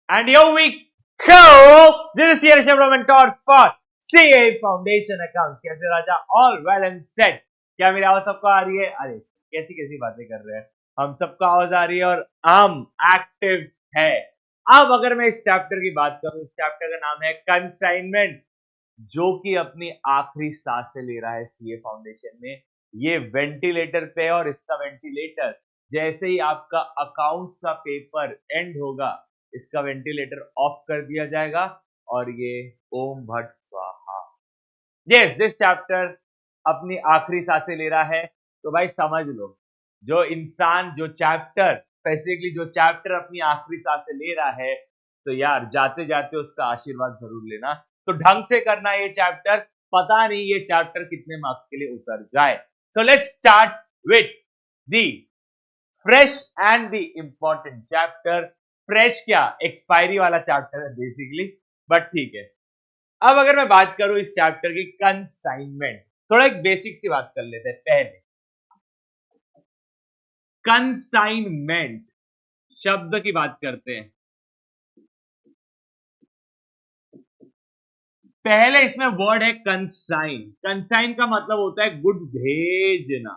And here we go. This is Sierra Development taught for CA Foundation Accounts. कैसे राजा? All well and set. क्या मेरी आवाज सबको आ रही है? अरे कैसी कैसी बातें कर रहे हैं हम, सबको आवाज आ रही है और हम एक्टिव है। अब अगर मैं इस चैप्टर की बात करूं, इस चैप्टर का नाम है कंसाइनमेंट, जो कि अपनी आखिरी सांसें ले रहा है सीए फाउंडेशन में। ये वेंटिलेटर पे है और इसका वेंटिलेटर जैसे ही आपका अकाउंट्स का पेपर एंड होगा, इसका वेंटिलेटर ऑफ कर दिया जाएगा और ये ओम भट्ट स्वाहा। यस, दिस चैप्टर अपनी आखिरी सांसें ले रहा है। तो भाई समझ लो, जो इंसान जो चैप्टर स्पेसिफिकली जो चैप्टर अपनी आखिरी सांसें ले रहा है, तो यार जाते जाते उसका आशीर्वाद जरूर लेना। तो ढंग से करना ये चैप्टर, पता नहीं ये चैप्टर कितने मार्क्स के लिए उतर जाए। So let's start with the fresh and the important chapter. Fresh क्या, एक्सपायरी वाला चैप्टर है बेसिकली, बट ठीक है। अब अगर मैं बात करूं इस चैप्टर की कंसाइनमेंट, थोड़ा एक बेसिक सी बात कर लेते हैं पहले। कंसाइनमेंट शब्द की बात करते हैं। पहले इसमें वर्ड है कंसाइन। कंसाइन का मतलब होता है गुड्स भेजना।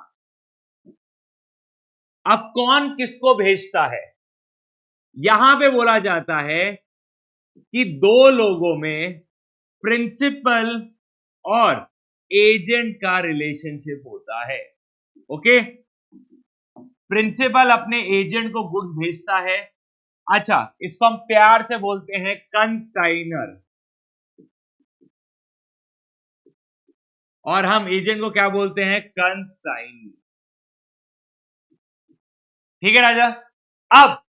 अब कौन किसको भेजता है? यहां पे बोला जाता है कि दो लोगों में प्रिंसिपल और एजेंट का रिलेशनशिप होता है। ओके, प्रिंसिपल अपने एजेंट को गुड्स भेजता है। अच्छा, इसको हम प्यार से बोलते हैं कंसाइनर, और हम एजेंट को क्या बोलते हैं? कंसाइनी। ठीक है राजा। अब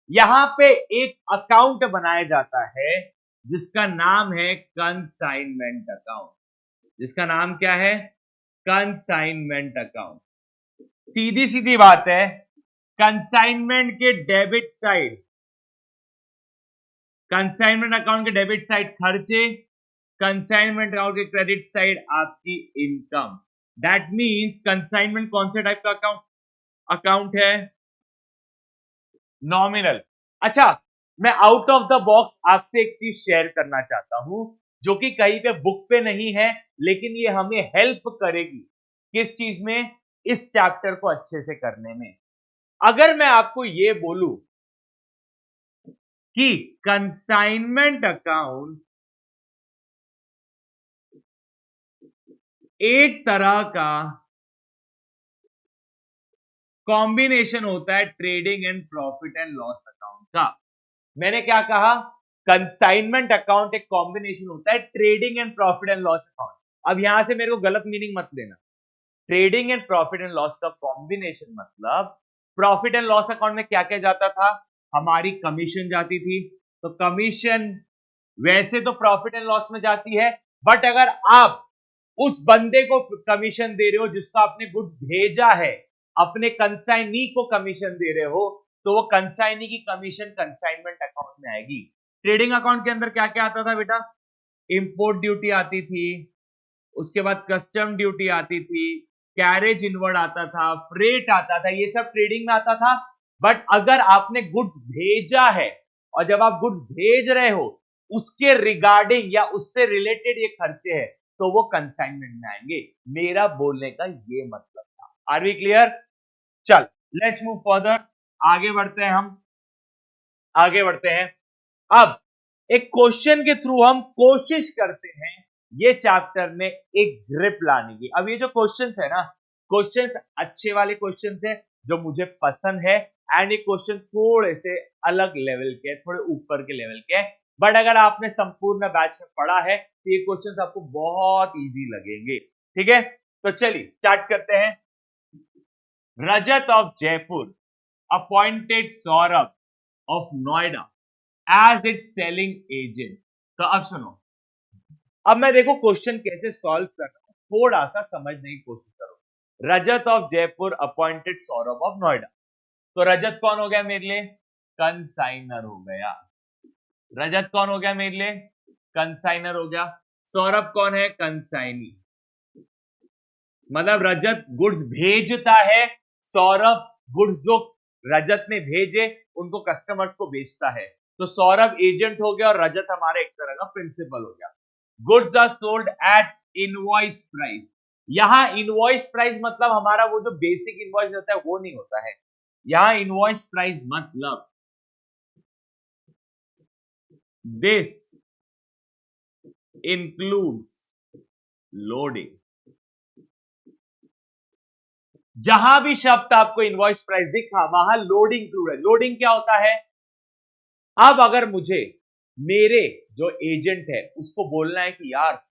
यहां पे एक अकाउंट बनाया जाता है जिसका नाम है कंसाइनमेंट अकाउंट। जिसका नाम क्या है? Consignment account. सीधी सीधी बात है, कंसाइनमेंट के डेबिट साइड, कंसाइनमेंट अकाउंट के डेबिट साइड खर्चे, कंसाइनमेंट अकाउंट के क्रेडिट साइड आपकी इनकम। दैट मींस कंसाइनमेंट कौन से टाइप का अकाउंट है? नॉमिनल। अच्छा, मैं आउट ऑफ द बॉक्स आपसे एक चीज शेयर करना चाहता हूं, जो कि कहीं पे बुक पे नहीं है, लेकिन ये हमें हेल्प करेगी किस चीज में? इस चैप्टर को अच्छे से करने में। अगर मैं आपको ये बोलूं कि कंसाइनमेंट अकाउंट एक तरह का कॉम्बिनेशन होता है trading and profit and loss account का। मैंने क्या कहा? कंसाइनमेंट अकाउंट एक कॉम्बिनेशन होता है trading and profit and loss account. अब यहां से मेरे को गलत मीनिंग मत लेना। Trading and profit and loss का कॉम्बिनेशन मतलब प्रॉफिट एंड लॉस अकाउंट में क्या क्या जाता था? हमारी कमीशन जाती थी। तो कमीशन वैसे तो प्रॉफिट एंड लॉस में जाती है, बट अगर आप उस बंदे को कमीशन दे रहे हो जिसको आपने गुड्स भेजा है, अपने कंसाइनी को कमीशन दे रहे हो, तो वो कंसाइनी की कमीशन कंसाइनमेंट अकाउंट में आएगी। ट्रेडिंग अकाउंट के अंदर क्या क्या आता था बेटा? इंपोर्ट ड्यूटी आती थी, उसके बाद कस्टम ड्यूटी आती थी, कैरेज इनवर्ड आता था, फ्रेट आता था, ये सब ट्रेडिंग में आता था। बट अगर आपने गुड्स भेजा है और जब आप गुड्स भेज रहे हो उसके रिगार्डिंग या उससे रिलेटेड ये खर्चे हैं, तो वो कंसाइनमेंट में आएंगे। मेरा बोलने का ये मतलब था। Are we clear? चल लेट्स मूव फर्दर, आगे बढ़ते हैं अब एक क्वेश्चन के थ्रू हम कोशिश करते हैं ये चैप्टर में एक ग्रिप लाने की। अब ये जो क्वेश्चंस है ना, क्वेश्चंस अच्छे वाले क्वेश्चंस है जो मुझे पसंद है, एंड ये क्वेश्चन थोड़े से अलग लेवल के, थोड़े ऊपर के लेवल के, बट अगर आपने संपूर्ण बैच में पढ़ा है तो ये क्वेश्चंस आपको बहुत इजी लगेंगे। ठीक है, तो चलिए स्टार्ट करते हैं। Rajat of Jaipur appointed Saurabh of Noida as its selling agent. तो अब सुनो, अब मैं देखो क्वेश्चन कैसे सॉल्व कर रहा हूं, थोड़ा सा समझने की कोशिश करो। Rajat of Jaipur appointed Saurabh of Noida. तो रजत कौन हो गया मेरे लिए? कंसाइनर हो गया। रजत कौन हो गया मेरे लिए? कंसाइनर हो गया। सौरभ कौन है? कंसाइनी। मतलब रजत गुड्स भेजता है, सौरभ गुड्स जो रजत ने भेजे उनको कस्टमर्स को बेचता है। तो सौरभ एजेंट हो गया और रजत हमारा एक तरह का प्रिंसिपल हो गया। Goods are sold at invoice price. यहां इनवॉइस प्राइस मतलब हमारा वो जो बेसिक इनवॉइस होता है वो नहीं होता है, यहां इनवॉइस प्राइस मतलब दिस इंक्लूड्स लोडिंग। जहां भी शब्द आपको इनवॉइस प्राइस दिखा वहां लोडिंग इंक्लूड है। लोडिंग क्या होता है? अब अगर मुझे मेरे जो एजेंट है उसको बोलना है कि यार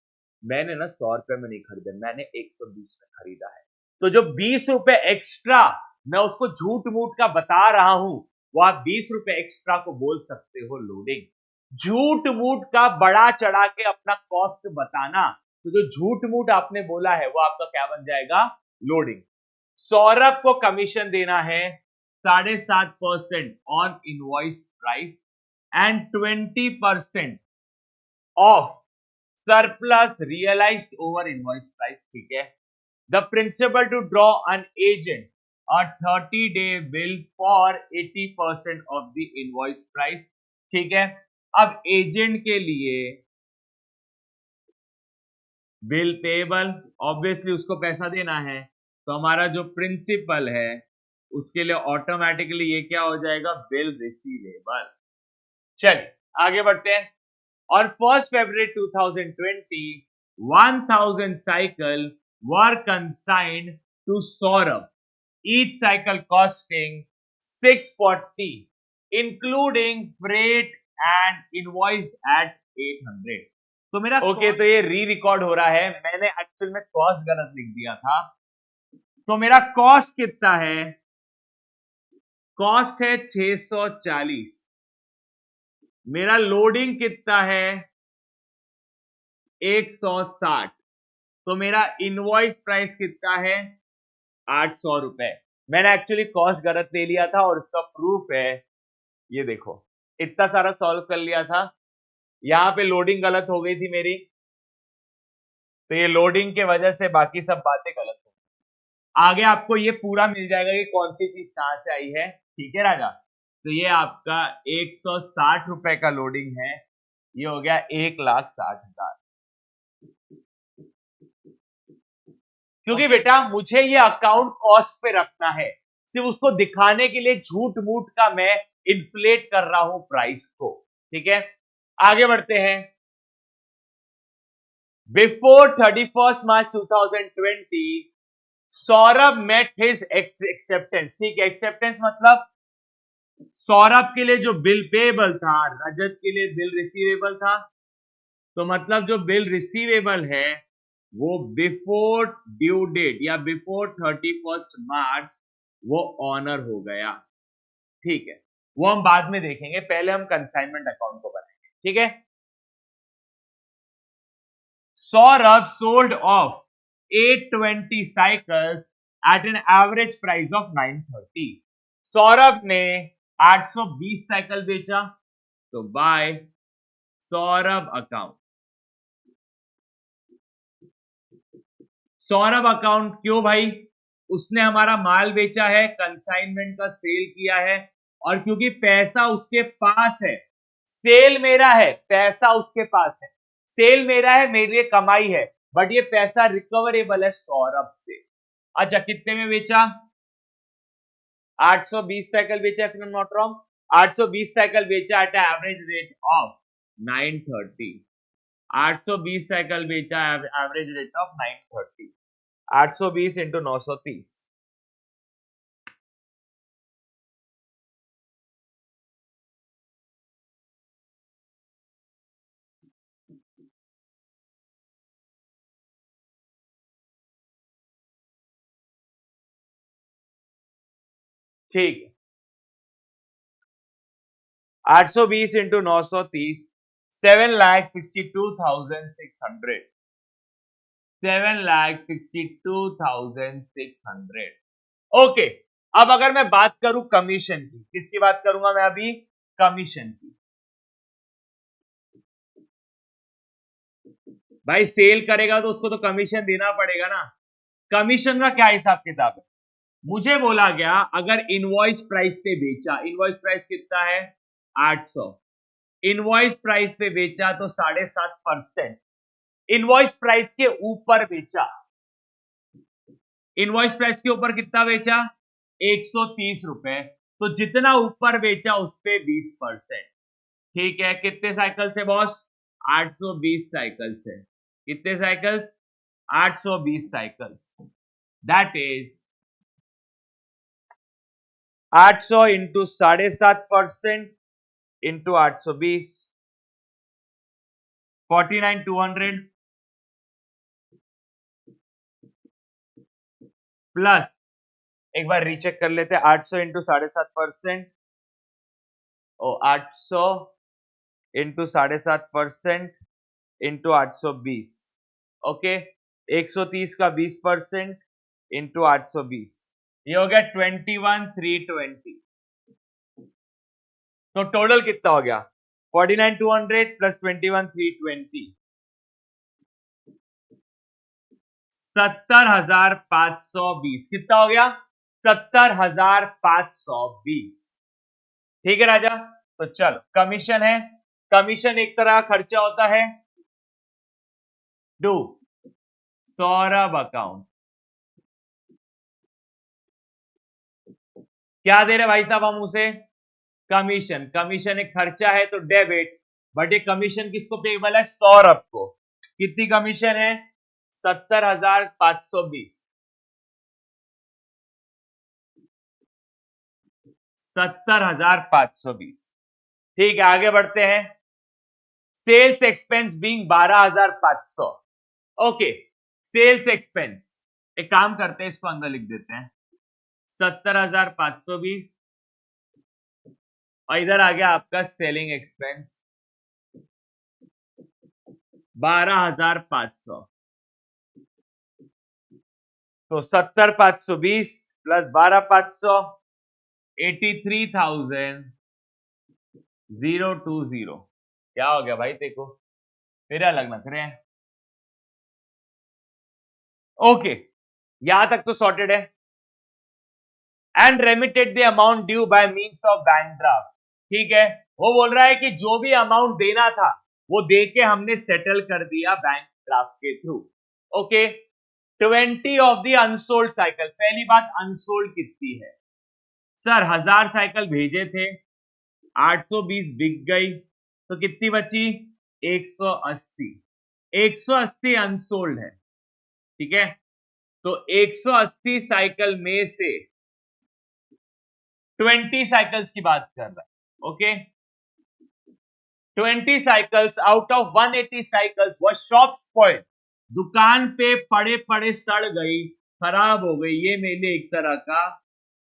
मैंने ना 100 रुपए में नहीं खरीदा, मैंने 120 में खरीदा है, तो जो 20 रुपए एक्स्ट्रा मैं उसको झूठ मूठ का बता रहा हूं वो आप 20 रुपए एक्स्ट्रा को बोल सकते हो लोडिंग। झूठ मूठ का बड़ा चढ़ा के अपना कॉस्ट बताना, तो जो झूठ मूठ आपने बोला है वो आपका क्या बन जाएगा? लोडिंग। सौरभ को कमीशन देना है 7.5% on invoice price and 20% of surplus realised over invoice price. ठीक है। The principal to draw an agent a 30-day bill for 80% of the invoice price। ठीक है। अब एजेंट के लिए बिल पेबल, ऑब्वियसली उसको पैसा देना है, तो हमारा जो प्रिंसिपल है उसके लिए ऑटोमेटिकली ये क्या हो जाएगा? Bill receivable. चलिए आगे बढ़ते हैं। On 1st February 2020, 1000 cycle were consigned to Saurabh, each cycle costing 640, including freight and invoiced at 800। तो मेरा तो ये री रिकॉर्ड हो रहा है, मैंने एक्चुअल में कॉस्ट गलत लिख दिया था। तो मेरा कॉस्ट कितना है? कॉस्ट है 640। मेरा लोडिंग कितना है? 160। तो मेरा इनवॉइस प्राइस कितना है? 800 रुपए। मैंने एक्चुअली कॉस्ट गलत ले लिया था और इसका प्रूफ है, ये देखो, इतना सारा सॉल्व कर लिया था, यहां पे लोडिंग गलत हो गई थी मेरी, तो ये लोडिंग के वजह से बाकी सब बातें गलत हो गई। आगे आपको ये पूरा मिल जाएगा कि कौन सी चीज कहां से आई है। ठीक है राजा। तो ये आपका 160 रुपए का लोडिंग है, ये हो गया 1,60,000। क्योंकि बेटा मुझे ये अकाउंट कॉस्ट पे रखना है, सिर्फ उसको दिखाने के लिए झूठ मूठ का मैं इन्फ्लेट कर रहा हूं प्राइस को। ठीक है। आगे बढ़ते हैं। Before 31st March 2020 Saurabh met his acceptance. ठीक है। एक्सेप्टेंस मतलब सौरभ के लिए जो बिल पेबल था, रजत के लिए बिल रिसीवेबल था, तो मतलब जो बिल रिसीवेबल है वो बिफोर ड्यू डेट या बिफोर 31st मार्च वो ऑनर हो गया। ठीक है। वो हम बाद में देखेंगे, पहले हम कंसाइनमेंट अकाउंट को बनाएंगे। ठीक है। Saurabh sold off 820 cycles at an average price of 930। Saurabh ने 820 साइकिल बेचा, तो by Saurabh account. Saurabh account क्यों भाई? उसने हमारा माल बेचा है, कंसाइनमेंट का सेल किया है, और क्योंकि पैसा उसके पास है, सेल मेरा है, पैसा उसके पास है, सेल मेरा है, मेरे लिए कमाई है, बट ये पैसा रिकवरेबल है सौरभ से। अच्छा कितने में बेचा? 820 साइकिल बेचा, if I am not wrong, 820 cycle बेचा at average rate of 930। 820 cycle बेचा एवरेज रेट ऑफ 930। 820 इंटू 930, ठीक है। 820 इंटू 930, 7,62,600। 7,62,600। ओके। अब अगर मैं बात करूं कमीशन की, किसकी बात करूंगा मैं अभी? कमीशन की। भाई सेल करेगा तो उसको तो कमीशन देना पड़ेगा ना। कमीशन का क्या हिसाब किताब है? मुझे बोला गया अगर इनवॉइस प्राइस पे बेचा, इनवॉइस प्राइस कितना है? 800, इनवॉइस प्राइस पे बेचा तो 7.5%, इनवॉइस प्राइस के ऊपर बेचा, इनवॉइस प्राइस के ऊपर कितना बेचा 130 रुपए, तो जितना ऊपर बेचा उस पे 20%। ठीक है, कितने साइकिल से बॉस 820 साइकिल्स है, कितने cycles 820 cycles, that is 800 into 7.5% into 820 49,200 plus एक बार रीचेक कर लेते हैं 800 इंटू 7.5% और 800 इंटू 7.5% इंटू 820 ओके 130 का 20% इंटू 820 ये हो गया 21,320। तो टोटल कितना हो गया 49,200 प्लस 21,320 70,520 कितना हो गया 70,520। ठीक है राजा, तो चलो कमीशन है, कमीशन एक तरह का खर्चा होता है, डू सौरभ अकाउंट, क्या दे रहे भाई साहब हम उसे कमीशन, कमीशन एक खर्चा है तो डेबिट, बट ये कमीशन किसको पेबल है सौरभ को, कितनी कमीशन है 70,520 70,520। ठीक है आगे बढ़ते हैं, sales expense being 12,500 okay, sales expense एक काम करते हैं इसको अंदर लिख देते हैं 70,520 और इधर आ गया आपका सेलिंग एक्सपेंस 12,500, तो 70,520 प्लस 12,500 83,020। क्या हो गया भाई देखो फिर अलग लग रहे हैं। ओके यहां तक तो सॉर्टेड है। And remitted the amount due by means of bank draft, ठीक है वो बोल रहा है कि जो भी अमाउंट देना था वो दे के हमने सेटल कर दिया बैंक ड्राफ्ट के through. Okay 20 of the unsold cycle, पहली बात अनसोल्ड कितनी है सर 1000 साइकिल भेजे थे 820 बिक गई तो कितनी बची 180, 180 अनसोल्ड है, ठीक है तो 180 साइकिल में से 20 साइकिल्स की बात कर रहा है। Okay 20 cycles out of 180 cycles वो शॉप स्पॉइल्ड, दुकान पे पड़े पड़े सड़ गई खराब हो गई, ये मेरे लिए एक तरह का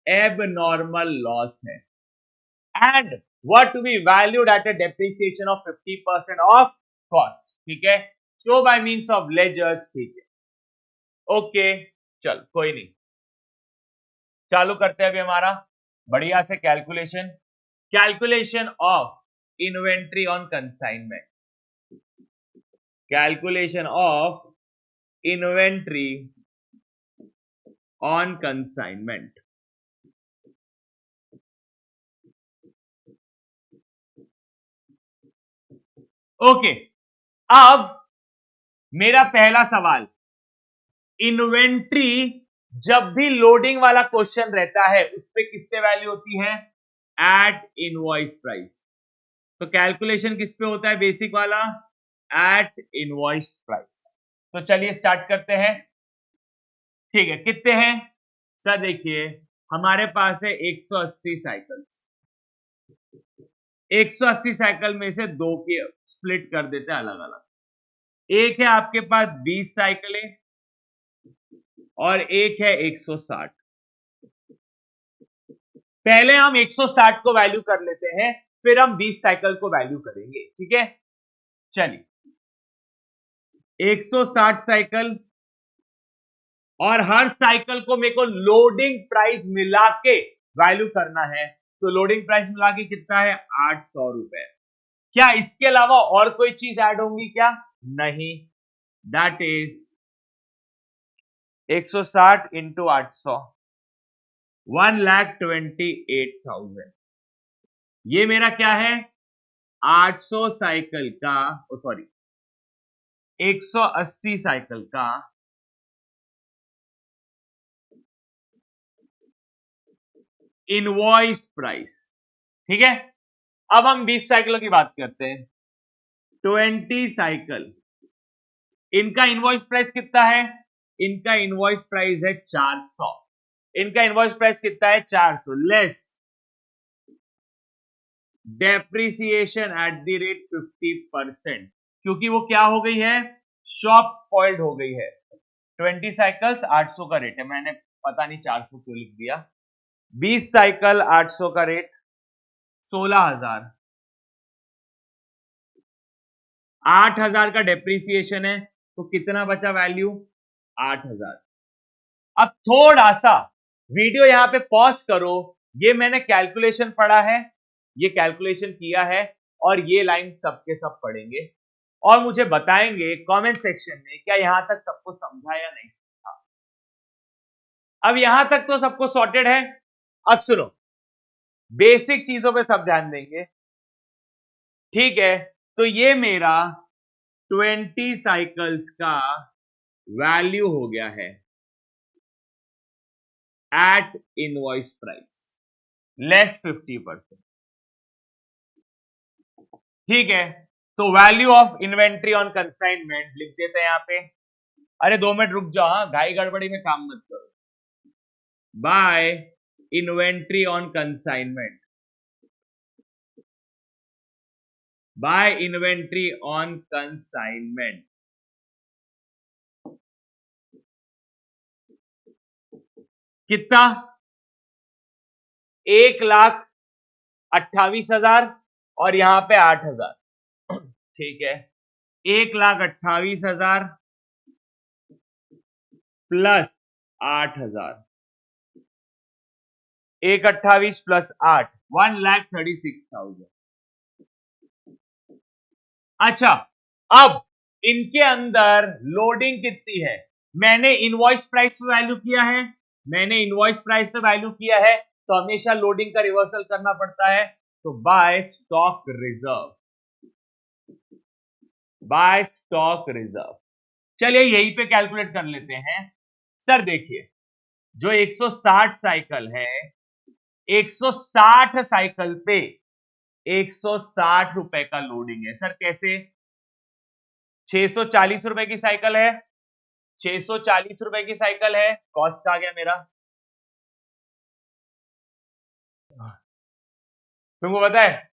एबनॉर्मल लॉस है and what to be valued at a depreciation of 50% of cost, ठीक है show by means of ledgers, ठीक है ओके चल कोई नहीं, चालू करते हैं अभी हमारा बढ़िया से calculation, calculation of inventory on consignment, calculation of inventory on consignment. Okay अब मेरा पहला सवाल, इन्वेंट्री जब भी लोडिंग वाला क्वेश्चन रहता है उस पे किस पे वैल्यू होती है एट इनवॉइस प्राइस, तो कैलकुलेशन किस पे होता है बेसिक वाला एट इनवॉइस प्राइस। तो चलिए स्टार्ट करते हैं, ठीक है कितने हैं सर देखिए हमारे पास है 180 साइकिल्स, 180 साइकिल में से दो के स्प्लिट कर देते हैं अलग अलग, एक है आपके पास 20 साइकिलें और एक है 160, पहले हम 160 को वैल्यू कर लेते हैं फिर हम 20 साइकिल को वैल्यू करेंगे, ठीक है चलिए 160 साइकिल और हर साइकिल को मेरे को लोडिंग प्राइस मिला के वैल्यू करना है, तो लोडिंग प्राइस मिला के कितना है 800 रुपए, क्या इसके अलावा और कोई चीज ऐड होंगी क्या नहीं, दैट इज 160 इंटू 800 1,28,000, ये मेरा क्या है 800 साइकिल का, सॉरी 180 साइकिल का इनवॉइस प्राइस। ठीक है, अब हम 20 साइकिलों की बात करते हैं। 20 साइकिल, इनका इनवॉइस प्राइस कितना है? इनका इनवॉइस प्राइस है 400। इनका इनवॉइस प्राइस कितना है? 400 less depreciation at the rate 50%, क्योंकि वो क्या हो गई है? शॉप स्पॉइल्ड हो गई है। 20 साइकिल्स 800 का रेट है, मैंने पता नहीं 400 क्यों लिख दिया। 20 साइकिल 800 का रेट 16,000, 8,000 का डेप्रिसिएशन है, तो कितना बचा वैल्यू? 8,000। अब थोड़ा सा वीडियो यहां पे पॉज करो, ये मैंने कैलकुलेशन पढ़ा है, ये कैलकुलेशन किया है, और ये लाइन सबके सब पढ़ेंगे और मुझे बताएंगे कमेंट सेक्शन में क्या यहां तक सबको समझा या नहीं समझा। अब यहां तक तो सबको सॉर्टेड है। अब सुनो, बेसिक चीजों पे सब ध्यान देंगे। ठीक है, तो ये मेरा 20 साइकिल्स का वैल्यू हो गया है एट इनवॉइस प्राइस लेस 50%। ठीक है, तो value of inventory on consignment लिख देते हैं यहां पे। अरे 2 मिनट रुक जाओ, घाई गड़बड़ी में काम मत करो। By inventory on consignment, by inventory on consignment कितना? 1,28,000 और यहां पे 8,000। ठीक है, 1,28,000 प्लस 8,000, 1,28,000 प्लस 8, 1,36,000। अच्छा, अब इनके अंदर लोडिंग कितनी है? मैंने इनवॉइस प्राइस पे वैल्यू किया है, मैंने इनवॉइस प्राइस पे वैल्यू किया है, तो हमेशा लोडिंग का रिवर्सल करना पड़ता है। तो by stock reserve, by stock reserve. चलिए यहीं पे कैलकुलेट कर लेते हैं। सर देखिए, जो 160 साइकिल है, 160 साइकिल पे 160 रुपए का लोडिंग है। सर कैसे? 640 रुपए की साइकिल है, 640 रुपए की साइकिल है, कॉस्ट आ गया मेरा। तुमको पता है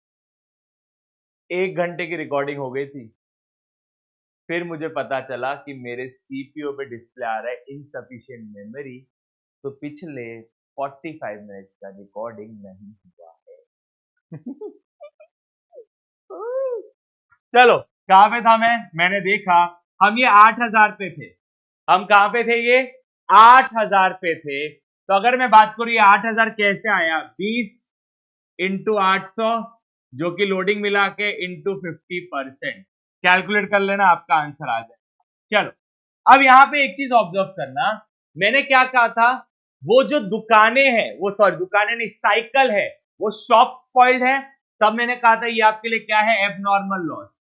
1 घंटे की रिकॉर्डिंग हो गई थी, फिर मुझे पता चला कि मेरे सीपीयू पे डिस्प्ले आ रहा है इनसफिशिएंट मेमोरी, तो पिछले 45 मिनट का रिकॉर्डिंग नहीं हुआ है। चलो, कहां पे था मैंने देखा हम ये 8,000 पे थे। हम कहां पे थे? ये 8,000 पे थे। तो अगर मैं बात करूं ये 8,000 कैसे आया? 20 इंटू 800, जो कि लोडिंग मिला के इंटू 50%, कैलकुलेट कर लेना, आपका आंसर आ जाए। चलो, अब यहां पे एक चीज ऑब्जर्व करना, मैंने क्या कहा था? वो जो दुकानें हैं, वो सॉरी दुकानें नहीं, साइकिल है, वो शॉप स्पॉइल्ड है। तब मैंने कहा था ये आपके लिए क्या है? Abnormal loss.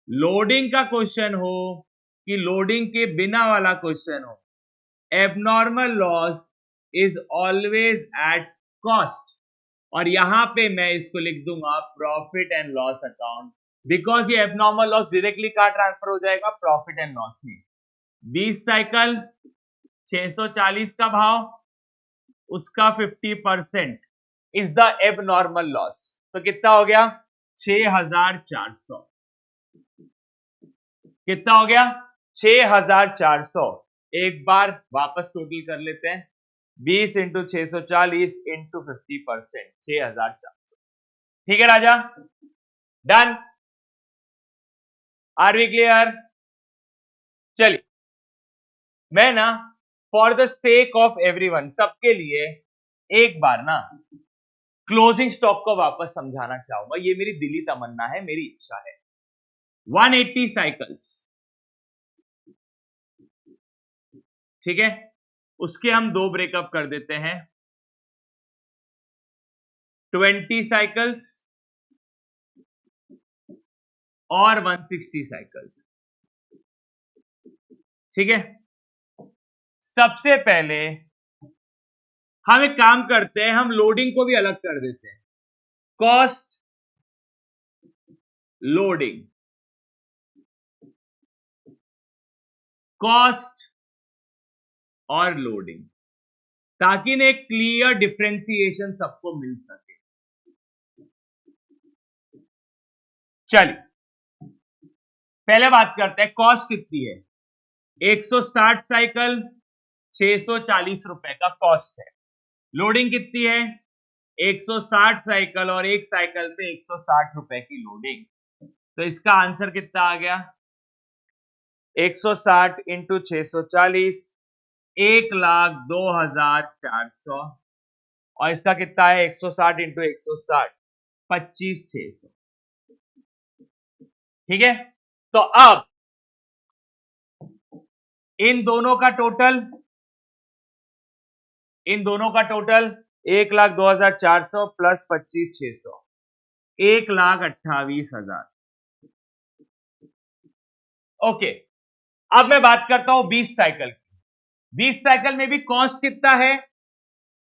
लोडिंग का क्वेश्चन हो कि लोडिंग के बिना वाला क्वेश्चन हो, abnormal loss is always at cost, और यहां पे मैं इसको लिख दूंगा profit and loss account, because ये एबनॉर्मल लॉस डायरेक्टली कहां ट्रांसफर हो जाएगा? प्रॉफिट एंड लॉस में। 20 साइकिल 640 का भाव, उसका 50% इज द एबनॉर्मल लॉस, तो कितना हो गया? 6,400। कितना हो गया? 6,400। एक बार वापस टोटल कर लेते हैं, 20 इंटू 640 इंटू 50%, 6,400। ठीक है राजा, डन? Are we clear? चलिए, मैं ना for the sake of everyone, सबके लिए एक बार ना क्लोजिंग स्टॉक को वापस समझाना चाहूंगा। ये मेरी दिली तमन्ना है, मेरी इच्छा है। 180 साइकिल्स, ठीक है, उसके हम 2 ब्रेकअप कर देते हैं। 20 साइकिल्स और 160 साइकिल्स। ठीक है, सबसे पहले हम एक काम करते हैं, हम लोडिंग को भी अलग कर देते हैं। कॉस्ट लोडिंग, कॉस्ट और लोडिंग, ताकि ना एक क्लियर डिफरेंशिएशन सबको मिल सके। चलिए पहले बात करते हैं कॉस्ट कितनी है। 160 साइकिल 640 रुपए का कॉस्ट है। लोडिंग कितनी है, 160 साइकिल और एक साइकिल पे 160 रुपए की लोडिंग। तो इसका आंसर कितना आ गया, 160 इंटू 640, 1,02,400, और इसका कितना है 160 इंटू 160, 25,600। ठीक है, तो अब इन दोनों का टोटल 1,02,400 प्लस 25,600, 1,28,000। ओके, अब मैं बात करता हूं 20 साइकिल की। 20 साइकिल में भी कॉस्ट कितना है,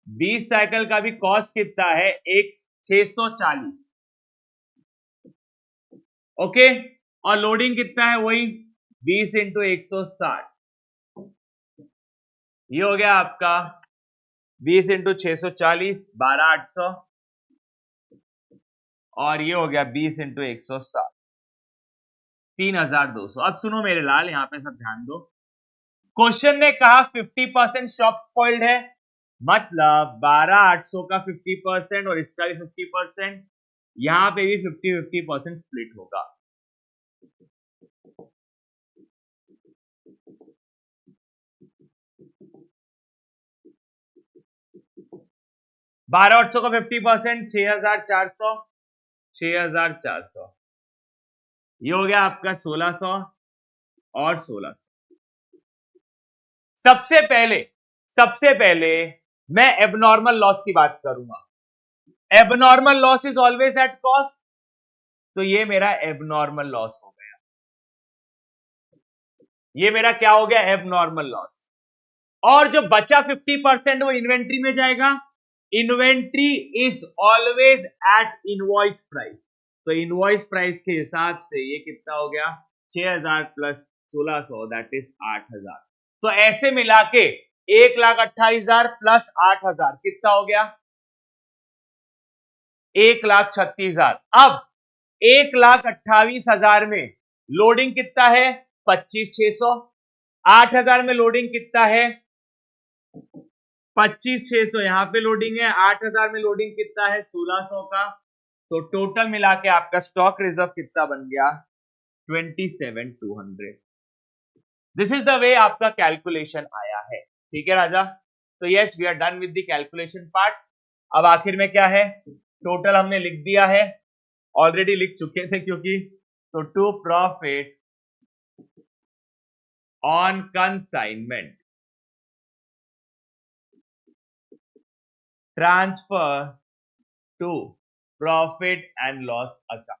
20 साइकिल का भी कॉस्ट कितना है, 640। ओके, और लोडिंग कितना है, वही 20 इंटू 160। ये हो गया आपका 20 इंटू 640, 12,800, और ये हो गया 20 इंटू 160, 3,200। अब सुनो मेरे लाल, यहां पे सब ध्यान दो। क्वेश्चन ने कहा 50% शॉप स्पॉइल्ड है, मतलब 12,800 का 50% और इसका भी 50%, यहां पे भी 50-50% स्प्लिट होगा। बारह 800 का 50%, 6,400, 6,400, ये हो गया आपका 1,600 और 1,600। सबसे पहले मैं एबनॉर्मल लॉस की बात करूंगा। Abnormal loss is always at cost, तो ये मेरा एबनॉर्मल लॉस हो गया। ये मेरा क्या हो गया, एबनॉर्मल लॉस। और जो बचा 50% वो इन्वेंट्री में जाएगा। Inventory is always at invoice price, तो इनवॉइस प्राइस के हिसाब से ये कितना हो गया, 6,000 प्लस 1,600, दैट इज 8,000। तो ऐसे मिला के 1,28,000 प्लस 8,000 कितना हो गया, 1,36,000। अब 1,28,000 में लोडिंग कितना है, 25,600। 8,000 में लोडिंग कितना है, 25,600 यहां पे लोडिंग है, 8,000 में लोडिंग कितना है, 1,600 का। तो टोटल मिला के आपका स्टॉक रिजर्व कितना बन गया, 27,200। दिस इज द वे आपका कैलकुलेशन आया है। ठीक है राजा, तो yes we are done with the calculation part. अब आखिर में क्या है, टोटल हमने लिख दिया है, ऑलरेडी लिख चुके थे क्योंकि, तो to profit on consignment transfer to profit and loss account.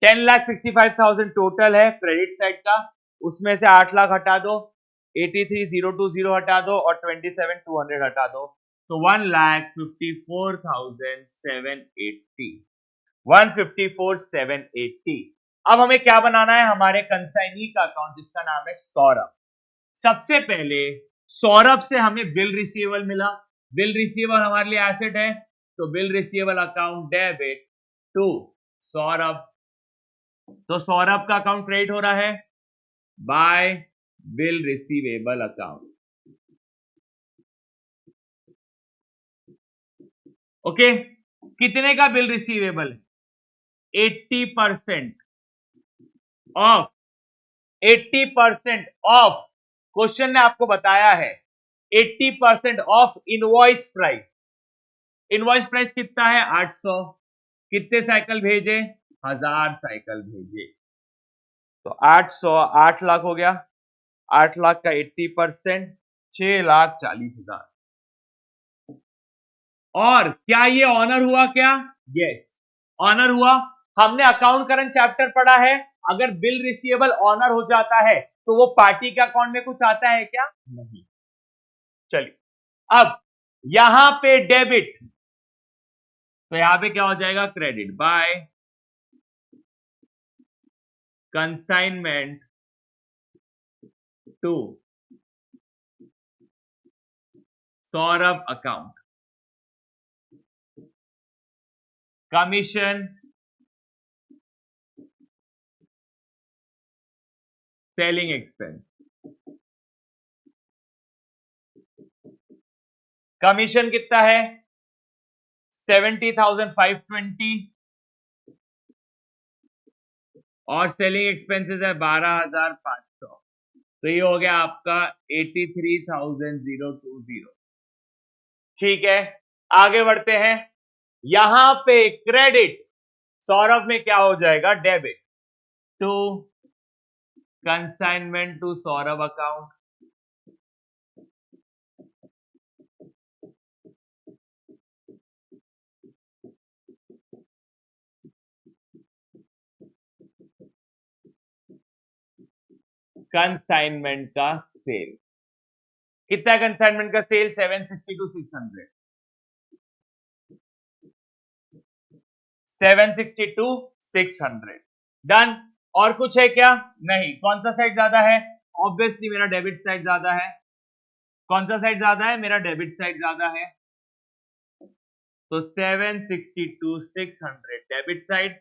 10,65,000 total है क्रेडिट साइड का, उसमें से 8 लाख हटा दो, 83,020 हटा दो और 27,200 हटा दो, तो 1,54,780, 154,780। अब हमें क्या बनाना है, हमारे कंसाइनी का अकाउंट जिसका नाम है सौरभ। सबसे पहले सौरभ से हमें बिल रिसीवेबल मिला, बिल रिसीवेबल हमारे लिए एसेट है, तो bill receivable account debit to Saurabh. तो सौरभ का अकाउंट क्रेडिट हो रहा है by bill receivable account. Okay, कितने का बिल रिसीवेबल है, 80% ऑफ, 80% ऑफ, क्वेश्चन ने आपको बताया है 80% of invoice price. Invoice price कितना है, 800। कितने साइकिल भेजे, 1,000 साइकिल भेजे, तो 800, 8 लाख हो गया, 8 लाख का 80%, 6,40,000। और क्या ये ऑनर हुआ क्या, यस ऑनर हुआ। हमने अकाउंट करंट चैप्टर पढ़ा है, अगर बिल रिसीवेबल ऑनर हो जाता है तो वो पार्टी के अकाउंट में कुछ आता है क्या? नहीं। चलिए अब यहां पे डेबिट, तो यहां पे क्या हो जाएगा? Credit by consignment to Saurabh account, commission selling expense, commission कितना है? 70,520 और सेलिंग एक्सपेंसेस है 12,500, तो ये हो गया आपका 83,020। ठीक है, आगे बढ़ते हैं। यहां पे क्रेडिट सौरभ में क्या हो जाएगा? Debit to consignment to Saurabh account, consignment का सेल कितना है? कंसाइनमेंट का सेल 762,600, 762,600 डन। और कुछ है क्या? नहीं। कौन सा साइड ज्यादा है? ऑब्वियसली मेरा डेबिट साइड ज्यादा है। कौन सा साइड ज्यादा है? मेरा डेबिट साइड ज्यादा है, तो 762,600 debit side,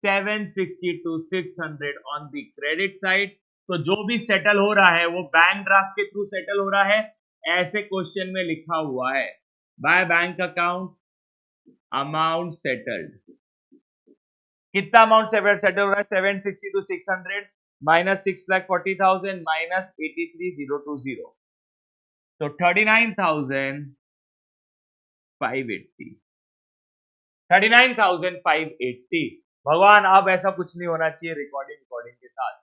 762,600 on the credit side. तो जो भी सेटल हो रहा है वो बैंक ड्राफ्ट के थ्रू सेटल हो रहा है, ऐसे क्वेश्चन में लिखा हुआ है by bank account amount settled. कितना अमाउंट सेटल हो रहा है? 762,600 माइनस 6,40,000 माइनस 83,020, तो 39,580, 39,580। भगवान अब ऐसा कुछ नहीं होना चाहिए रिकॉर्डिंग के साथ।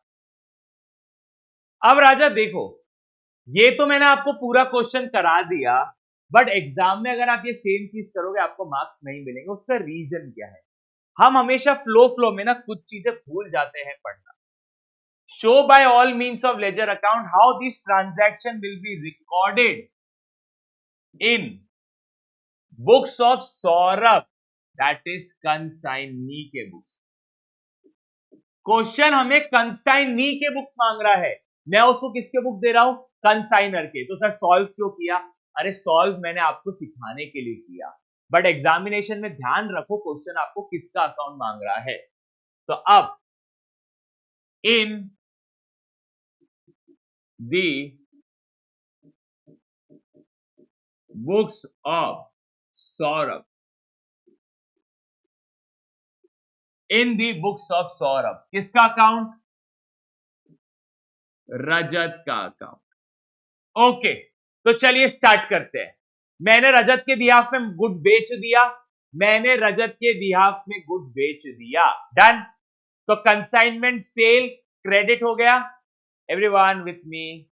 अब राजा देखो, ये तो मैंने आपको पूरा क्वेश्चन करा दिया, बट एग्जाम में अगर आप ये सेम चीज करोगे आपको मार्क्स नहीं मिलेंगे। उसका रीजन क्या है? हम हमेशा फ्लो में ना कुछ चीजें भूल जाते हैं पढ़ना। Show by all means of ledger account how this transaction will be recorded in books of Saurabh, that is consignee के बुक्स। क्वेश्चन हमें कंसाइनी के बुक्स मांग रहा है, मैं उसको किसके बुक दे रहा हूं? कंसाइनर के। तो सर सॉल्व क्यों किया? अरे सॉल्व मैंने आपको सिखाने के लिए किया, बट एग्जामिनेशन में ध्यान रखो क्वेश्चन आपको किसका अकाउंट मांग रहा है। तो अब in the books of Saurabh, in the books of Saurabh, किसका अकाउंट? रजत का अकाउंट। ओके, तो चलिए स्टार्ट करते हैं। मैंने रजत के बिहाफ में गुड्स बेच दिया, मैंने रजत के बिहाफ में गुड्स बेच दिया, डन। तो कंसाइनमेंट सेल क्रेडिट हो गया। Everyone with me,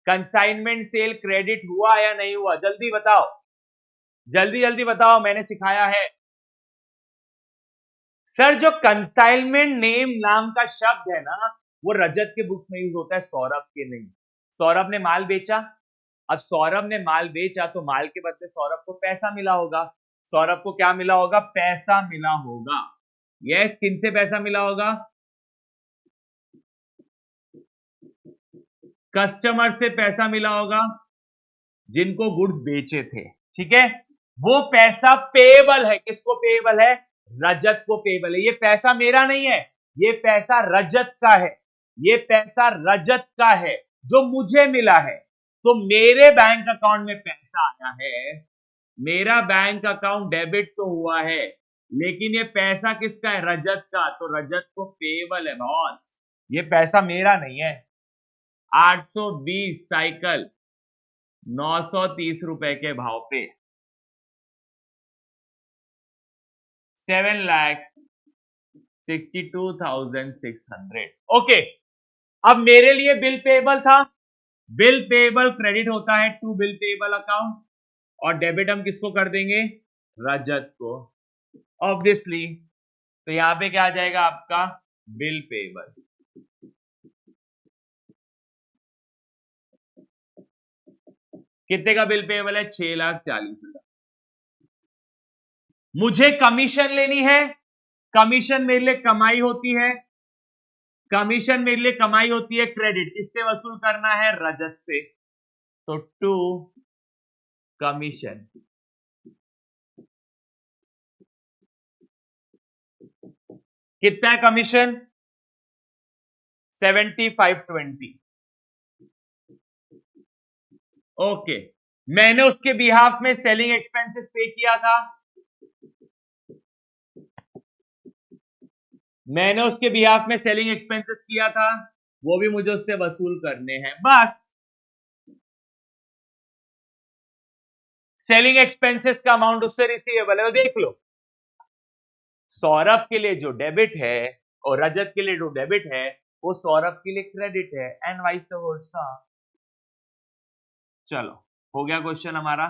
consignment cell credit हुआ या नहीं हुआ? जल्दी बताओ, जल्दी जल्दी बताओ, मैंने सिखाया है। सर जो कंसाइनमेंट नेम नाम का शब्द है ना, वो रजत के बुक्स में यूज होता है, सौरभ के नहीं। सौरभ ने माल बेचा, अब सौरभ ने माल बेचा तो माल के बदले सौरभ को पैसा मिला होगा। सौरभ को क्या मिला होगा? पैसा मिला होगा। यस, किन से पैसा मिला होगा? कस्टमर से पैसा मिला होगा जिनको गुड्स बेचे थे, ठीक है। वो पैसा पेएबल है, किसको पेएबल है? रजत को पेएबल है। ये पैसा मेरा नहीं है, ये पैसा रजत का है, ये पैसा रजत का है जो मुझे मिला है। तो मेरे बैंक अकाउंट में पैसा आया है, मेरा बैंक अकाउंट डेबिट तो हुआ है, लेकिन ये पैसा किसका है? रजत का। तो रजत को पेएबल है बॉस, ये पैसा मेरा नहीं है। 820 साइकिल 930 रुपए के भाव पे 7,62,600। ओके, अब मेरे लिए बिल पेएबल था, बिल पेएबल क्रेडिट होता है टू बिल पेएबल अकाउंट, और डेबिट हम किसको कर देंगे? रजत को। ऑब्वियसली तो यहां पे क्या आ जाएगा आपका बिल पेएबल। कितने का बिल पेएबल है? 6,40,000। मुझे कमीशन लेनी है, कमीशन मेरे लिए कमाई होती है, कमीशन मेरे लिए कमाई होती है। क्रेडिट किससे वसूल करना है? रजत से। तो टू कमीशन, कितना है कमीशन? 75/20। ओके, मैंने उसके बिहाफ में सेलिंग एक्सपेंसेस पे किया था, मैंने उसके बिहाफ में सेलिंग एक्सपेंसेस किया था, वो भी मुझे उससे वसूल करने हैं। बस सेलिंग एक्सपेंसेस का अमाउंट उससे रिसीवेबल है। तो देख लो, सौरभ के लिए जो डेबिट है और रजत के लिए जो डेबिट है वो सौरभ के लिए क्रेडिट है, एंड वाइस वर्सा। चलो, हो गया क्वेश्चन हमारा।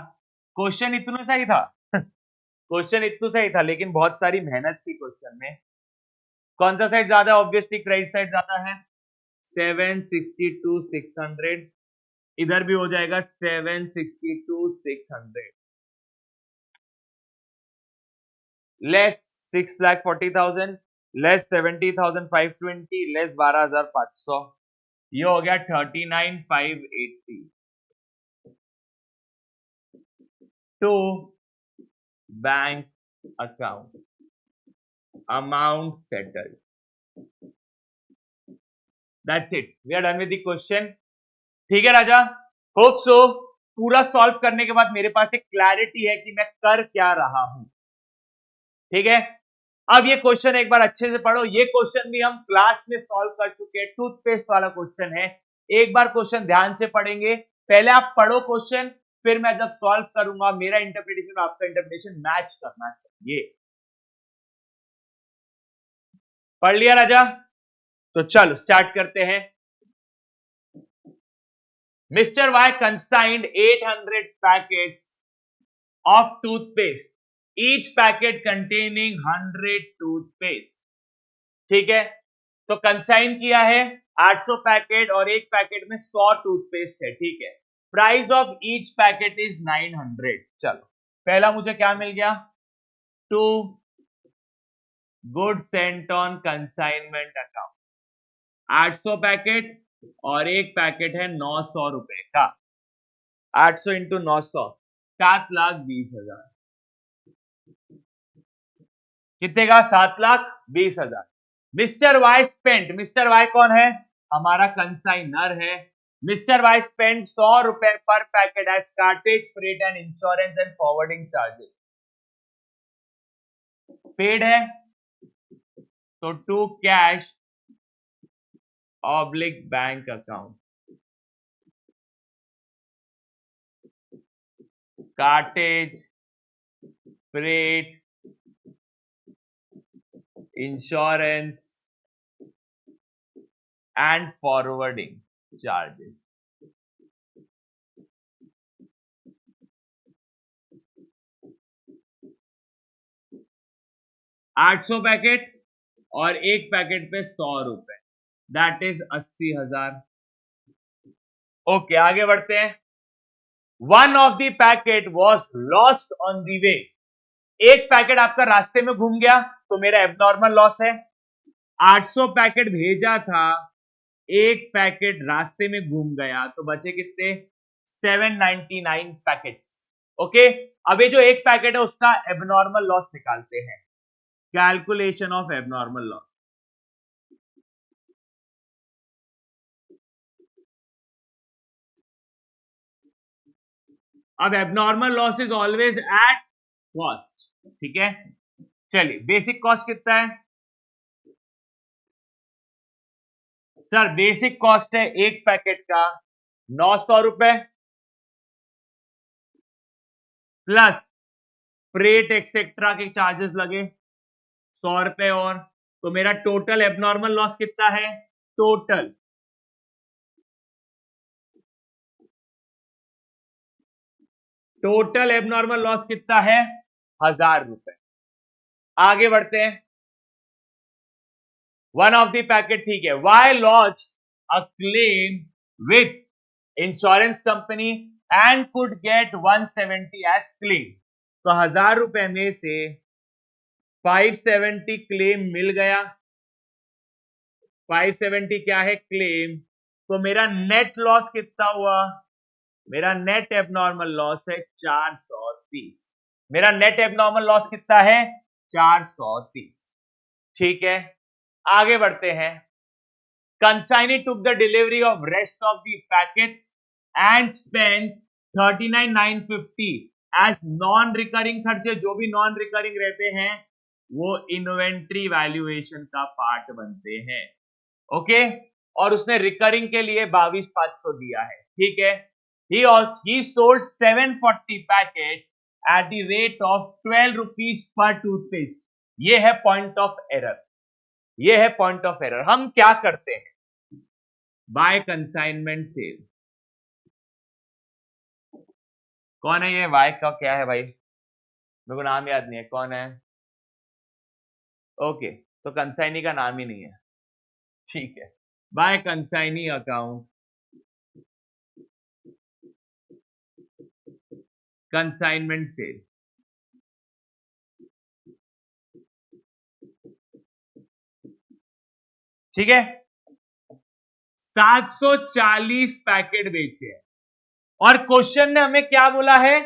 क्वेश्चन इतना सा ही था क्वेश्चन इतना सा ही था, लेकिन बहुत सारी मेहनत थी क्वेश्चन में। कौन सा साइड ज्यादा? ऑब्वियसली क्रेडिट साइड ज्यादा है। 762,600, इधर भी हो जाएगा 762,600, लेस 6,40,000, लेस 70,520, लेस 12,500, ये हो गया 39,580 to bank account, amount settled. That's it, we are done with the question. ठीक है राजा, होप सो पूरा सॉल्व करने के बाद मेरे पास एक क्लैरिटी है कि मैं कर क्या रहा हूं। ठीक है, अब ये क्वेश्चन एक बार अच्छे से पढ़ो। ये क्वेश्चन भी हम क्लास में सॉल्व कर चुके हैं, टूथपेस्ट वाला क्वेश्चन है। एक बार क्वेश्चन ध्यान से पढ़ेंगे, पहले आप पढ़ो क्वेश्चन, फिर मैं जब सॉल्व करूंगा मेरा इंटरप्रिटेशन आपका इंटरप्रिटेशन मैच करना चाहिए। पढ़ लिया राजा? तो चलो स्टार्ट करते हैं। Mister Y consigned 800 packets of toothpaste, each packet containing 100 toothpaste। ठीक है, तो कंसाइन किया है 800 पैकेट और एक पैकेट में 100 टूथपेस्ट है। ठीक है, price of each packet is 900। चलो, पहला मुझे क्या मिल गया? To goods sent on consignment account, 800 packet और एक पैकेट है 900 रुपए का। 800 इंटू 900, 7,20,000। कितने का? 7,20,000। Mister Y spent, mister Y कौन है? हमारा कंसाइनर है। मिस्टर वाई स्पेंट 100 रुपए पर packet as cartage, freight and insurance and forwarding charges. Paid है, तो to cash oblique bank account, cartage, freight, insurance and forwarding charges. $800 packet और एक पैकेट पे 100 रुपए, दैट इज 80,000। ओके, आगे बढ़ते हैं। One of the packet was lost on the way, एक पैकेट आपका रास्ते में घूम गया तो मेरा एबनॉर्मल लॉस है। 800 पैकेट भेजा था, एक पैकेट रास्ते में घूम गया तो बचे कितने? 799 पैकेट्स। ओके, अब ये जो एक पैकेट है उसका एबनॉर्मल लॉस निकालते हैं, कैलकुलेशन ऑफ एबनॉर्मल लॉस। अब abnormal loss is always at cost. ठीक है, चलिए बेसिक कॉस्ट कितना है? सर बेसिक कॉस्ट है एक पैकेट का 900 रुपए प्लस फ्रेट एक्सेट्रा के चार्जेस लगे 100 रुपए और, तो मेरा टोटल एबनॉर्मल लॉस कितना है? टोटल एबनॉर्मल लॉस कितना है? 1,000 रुपए। आगे बढ़ते हैं, वन ऑफ द पैकेट, ठीक है। Y launch a claim with insurance company and could get 170 as claim. तो 1000 रुपए में से 570 क्लेम मिल गया। 570 क्या है? क्लेम। तो मेरा नेट लॉस कितना हुआ? मेरा नेट एबनॉर्मल लॉस है 430। मेरा नेट एबनॉर्मल लॉस कितना है? 430। ठीक है, आगे बढ़ते हैं। Consignee took the delivery of rest of the packets and spend 39,950 as non recurring खर्चे। जो भी नॉन रिकरिंग रहते हैं वो इन्वेंट्री वैल्यूएशन का पार्ट बनते हैं। ओके, और उसने रिकरिंग के लिए 22,500 दिया है। ठीक है, he sold 740 packets at the rate of 12 rupees per toothpaste। ये है पॉइंट ऑफ एरर, ये है पॉइंट ऑफ एरर। हम क्या करते हैं? By consignment sale. कौन है ये? वाई का क्या है भाई? मेरे को नाम याद नहीं है, कौन है? ओके, तो कंसाइनी का नाम ही नहीं है। ठीक है, by consignee account, consignment sale. ठीक है, 740 पैकेट बेचे हैं और क्वेश्चन ने हमें क्या बोला है?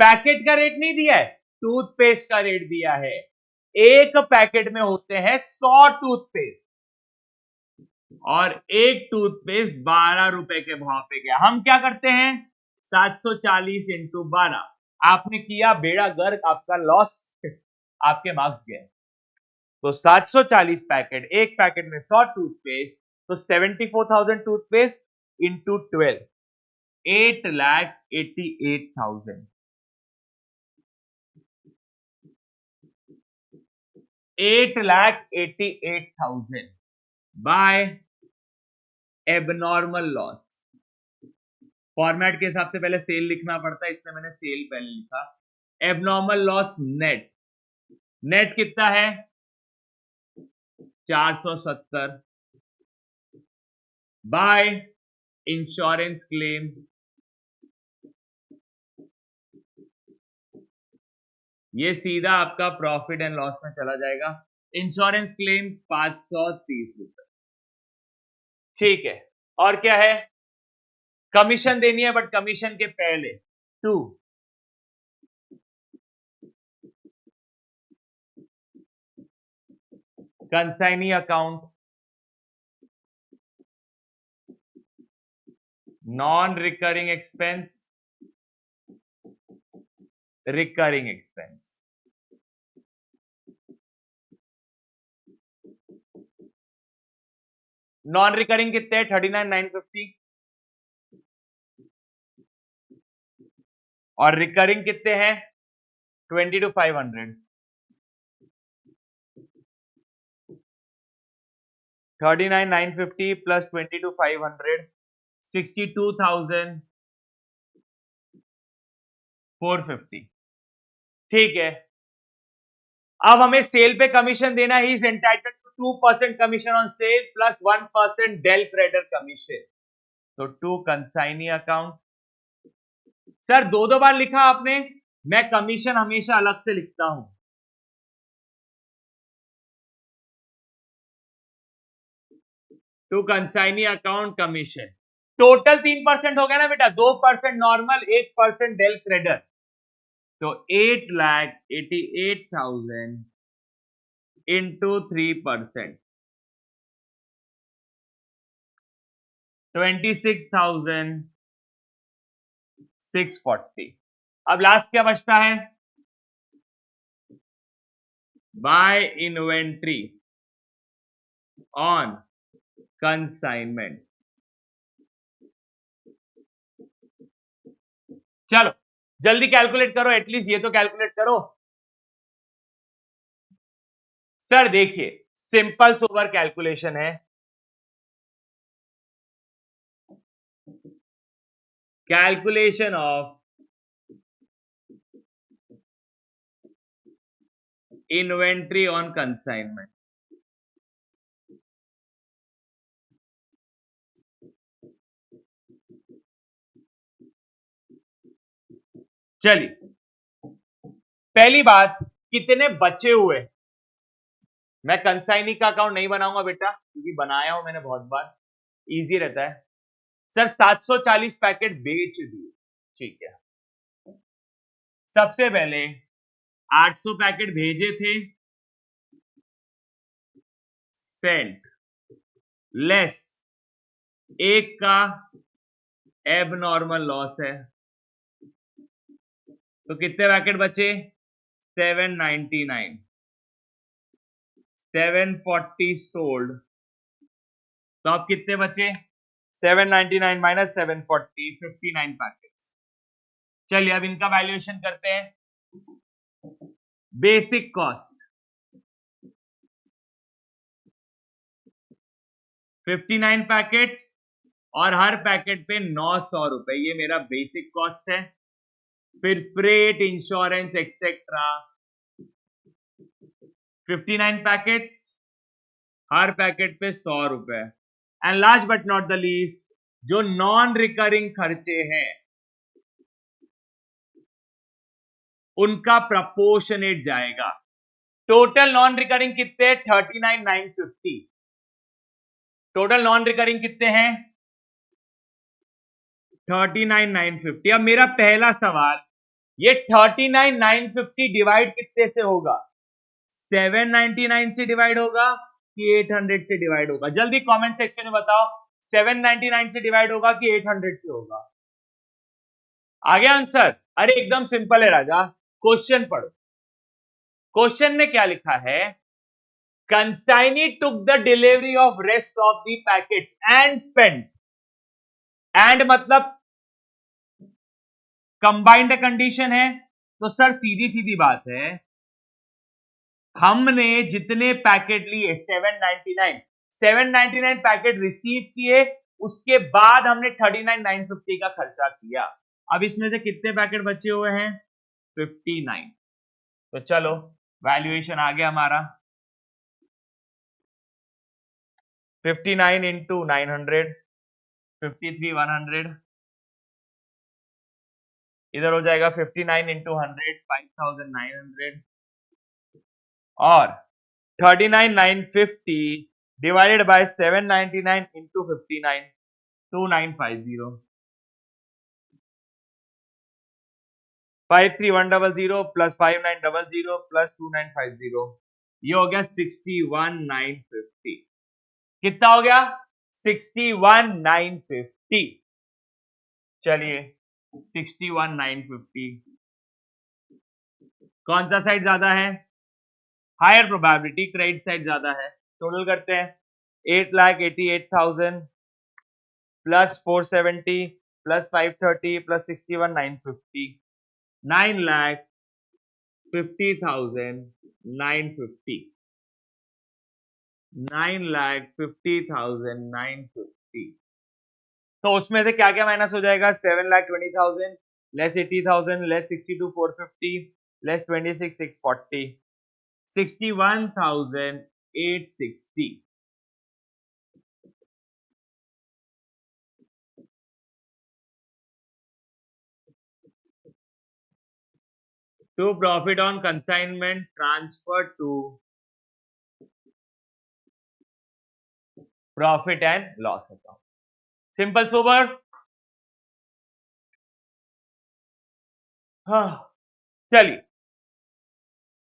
पैकेट का रेट नहीं दिया है, टूथपेस्ट का रेट दिया है। एक पैकेट में होते हैं 100 टूथपेस्ट और एक टूथपेस्ट 12 रुपए के भाव पे गया। हम क्या करते हैं? 740 इंटू 12। आपने किया बेड़ा गर्क, आपका लॉस, आपके मार्क्स गए। तो 740 पैकेट, एक पैकेट में 100 टूथपेस्ट, तो 74,000 toothpaste into 12, 8,88,000। 8,88,000 by abnormal loss. Format के हिसाब से पहले सेल लिखना पड़ता है, इसलिए मैंने सेल पहले लिखा। एबनॉर्मल लॉस नेट, नेट कितना है? 470 बाय इंश्योरेंस क्लेम, ये सीधा आपका प्रॉफिट एंड लॉस में चला जाएगा। इंश्योरेंस क्लेम 530 रुपए। ठीक है, और क्या है? कमीशन देनी है, बट कमीशन के पहले 2 consignee account, non recurring expense, recurring expense. Non recurring कितने? 39,950 और रिकरिंग कितने हैं? 22,500। 39,950 प्लस 22,500, 62,450। ठीक है, अब हमें सेल पे कमीशन देना ही। Is entitled to 2% commission on sale plus 1% del creditor commission. तो 2 कंसाइनी अकाउंट। सर दो दो बार लिखा आपने, मैं कमीशन हमेशा अलग से लिखता हूं। To consignee account commission, total 3% हो गया ना बेटा? 2% नॉर्मल, 1% डेल क्रेडिटर। तो 8,88,000 इंटू 3%, 26,640। अब लास्ट क्या बचता है? By inventory on consignment. चलो जल्दी कैलकुलेट करो, एटलीस्ट ये तो कैलकुलेट करो। सर देखिए, सिंपल सोबर कैलकुलेशन है। Calculation of inventory on consignment. चलिए, पहली बात, कितने बचे हुए। मैं कंसाइनी का अकाउंट नहीं बनाऊंगा बेटा, क्योंकि बनाया हूं मैंने बहुत बार, इजी रहता है। सर 740 पैकेट बेच दिए, ठीक है। सबसे पहले 800 पैकेट भेजे थे, सेंट लेस एक का एबनॉर्मल लॉस है, तो कितने पैकेट बचे, 799, 740 सोल्ड, तो अब कितने बचे, 799 माइनस 740, 59 पैकेट्स। चलिए अब इनका वैल्यूएशन करते हैं। बेसिक कॉस्ट 59 पैकेट्स और हर पैकेट पे 900 रुपए, ये मेरा बेसिक कॉस्ट है। फिर फ्रेट, इंश्योरेंस एक्सेट्रा, 59 पैकेट्स, हर पैकेट पे 100 रुपए। And last but not the least, जो नॉन रिकरिंग खर्चे हैं उनका प्रपोर्शनेट जाएगा। टोटल नॉन रिकरिंग कितने, 39,950। टोटल नॉन रिकरिंग कितने हैं, 39,950। अब मेरा पहला सवाल, ये 39,950 डिवाइड कितने से होगा, 799 से डिवाइड होगा कि 800 से डिवाइड होगा? जल्दी कमेंट सेक्शन में बताओ, 799 से डिवाइड होगा कि 800 से होगा? आ गया आंसर? अरे एकदम सिंपल है राजा, क्वेश्चन पढ़ो। क्वेश्चन में क्या लिखा है, consignee took the delivery of rest of the packet and spend, and मतलब कंबाइंड कंडीशन है, तो सर सीधी सीधी बात है, हमने जितने पैकेट लिए 799 पैकेट रिसीव किए, उसके बाद हमने 39,950 का खर्चा किया। अब इसमें से कितने पैकेट बचे हुए हैं, 59। तो चलो वैल्यूएशन आ गया हमारा, 59 इंटू 900, 53,100, इधर हो जाएगा 59 इंटू 100, 5,900, और 39,950 divided by 799 into 59, 2950, 53,100 plus 5900 plus 2950, ये हो गया 61,950। कितना हो गया, 61,950। चलिए 61,950, कौन सा साइड ज्यादा है, हायर प्रोबेबिलिटी, क्रेडिट साइड ज्यादा है। टोटल करते हैं, 8,88,000 प्लस 470 प्लस 530 प्लस 61,950, 9,50,950, 9,50,950। तो उसमें से क्या क्या माइनस हो जाएगा, 7,20,000 less 80,000 less 62,450 less 26,640, 61,860। To profit on consignment transferred to profit and loss account. Simple sober. हाँ चलिए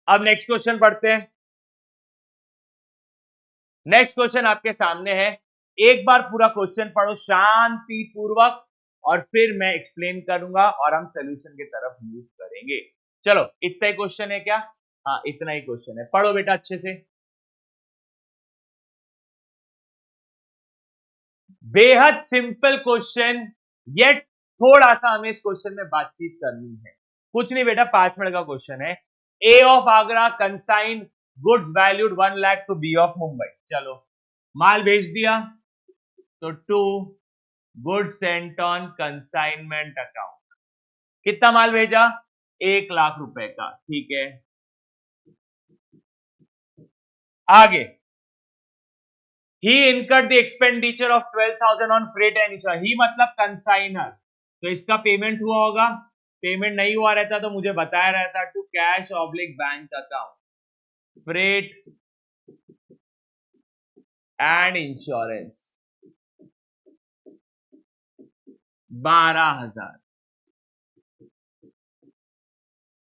अब नेक्स्ट क्वेश्चन पढ़ते हैं। नेक्स्ट क्वेश्चन आपके सामने है, एक बार पूरा क्वेश्चन पढ़ो शांति पूर्वक और फिर मैं एक्सप्लेन करूंगा और हम सोल्यूशन की तरफ मूव करेंगे। चलो इतना ही क्वेश्चन है क्या, हाँ इतना ही क्वेश्चन है, पढ़ो बेटा अच्छे से। बेहद सिंपल क्वेश्चन, येट थोड़ा सा हमें इस क्वेश्चन में बातचीत करनी है। कुछ नहीं बेटा, 5 मिनट का क्वेश्चन है। A of Agra consigned goods valued 1 lakh to B of Mumbai. चलो माल भेज दिया, तो to goods sent on consignment account. कितना माल भेजा, 1 लाख रुपए का, ठीक है। आगे, he incurred the expenditure of 12,000 on freight and insurance. He मतलब कंसाइनर, तो इसका पेमेंट हुआ होगा पेमेंट नहीं हुआ रहता तो मुझे बताया रहता to cash oblique bank account freight and insurance 12,000.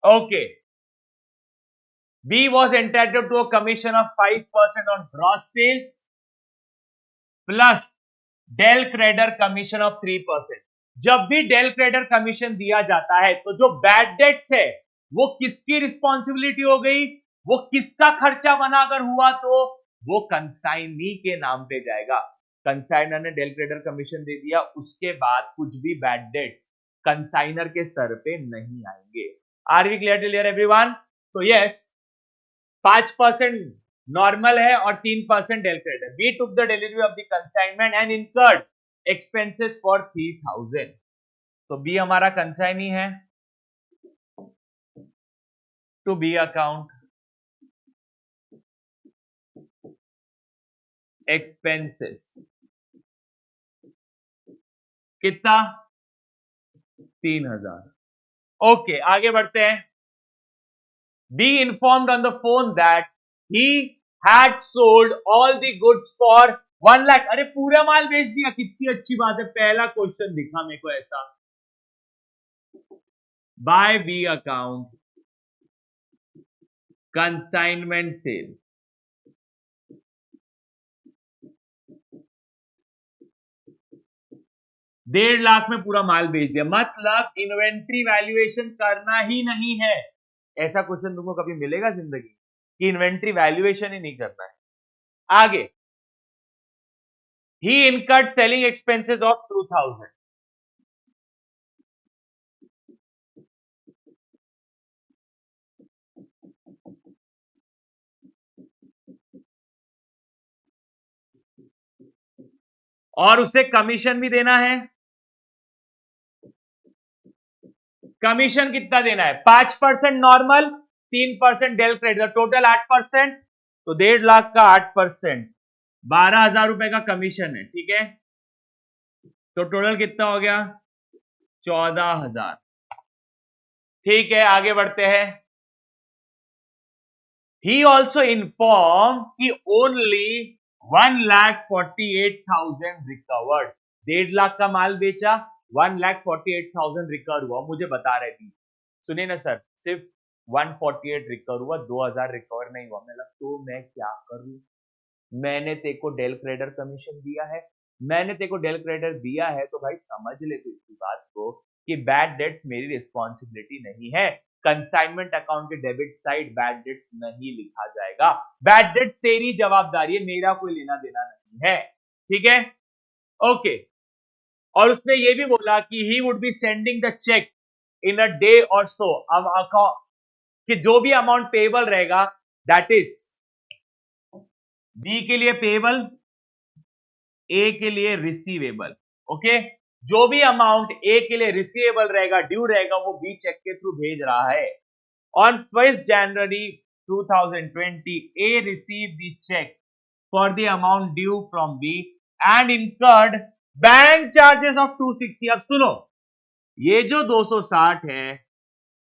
Okay. B was entitled to a commission of 5% on gross sales plus del credere commission of 3%. जब भी डेल क्रेडर कमीशन दिया जाता है तो जो बैड डेट्स है वो किसकी रिस्पॉन्सिबिलिटी हो गई, वो किसका खर्चा बना अगर हुआ तो वो कंसाइनी के नाम पे जाएगा. कंसाइनर ने डेल क्रेडर कमीशन दे दिया, उसके बाद कुछ भी बैड डेट्स कंसाइनर के सर पे नहीं आएंगे. Are we clear till here everyone? तो यस 5% नॉर्मल है और 3% del credit. We took the delivery of the consignment and incurred expenses for 3,000. तो बी हमारा कंसाइनी है. टू बी अकाउंट एक्सपेंसेस कितना 3,000. ओके आगे बढ़ते हैं. B informed on the phone that he had sold all the goods for 1 lakh. अरे पूरा माल बेच दिया, कितनी अच्छी बात है. पहला क्वेश्चन दिखा मेरे को ऐसा. By B account consignment sale. डेढ़ लाख में पूरा माल बेच दिया, मतलब इन्वेंट्री वैल्यूएशन करना ही नहीं है. ऐसा क्वेश्चन तुमको कभी मिलेगा जिंदगी कि इन्वेंट्री वैल्यूएशन ही नहीं करना है. आगे he incurred selling expenses of 2,000. और उसे कमीशन भी देना है. कमीशन कितना देना है? 5% नॉर्मल, 3% डेल क्रेडिट, टोटल 8%. तो 1.5 लाख का 8% 12,000 रुपए का कमीशन है. ठीक है, तो टोटल कितना हो गया? 14,000. ठीक है आगे बढ़ते हैं. ही ऑल्सो इन्फॉर्म कि ओनली 1,48,000 रिकवर्ड. 1.5 लाख का माल बेचा, 1,48,000 रिकवर हुआ. मुझे बता रहे थी, सुनिए ना सर, सिर्फ 148 रिकवर हुआ, 2,000 रिकवर नहीं हुआ. तो मैं क्या करूं? मैंने तेरे को डेल क्रेडिटर कमीशन दिया है, मैंने तेरे को डेल क्रेडिटर दिया है, तो भाई समझ ले तू इस बात को कि बैड डेट्स मेरी रिस्पॉन्सिबिलिटी नहीं है. कंसाइनमेंट अकाउंट के डेबिट साइड बैड डेट्स नहीं लिखा जाएगा. बैड डेट्स तेरी जवाबदारी है, मेरा कोई लेना देना नहीं है. ठीक है, ओके. और उसने ये भी बोला कि he would be sending the cheque in a day or so. अब कि जो भी अमाउंट पेएबल रहेगा दैट इज बी के लिए पेएबल, ए के लिए रिसीवेबल. ओके, जो भी अमाउंट ए के लिए रिसीवेबल रहेगा, ड्यू रहेगा, वो बी चेक के थ्रू भेज रहा है. On 1st January 2020 A receive the cheque for the amount due from B and incurred bank charges of 260. अब सुनो, ये जो 260 है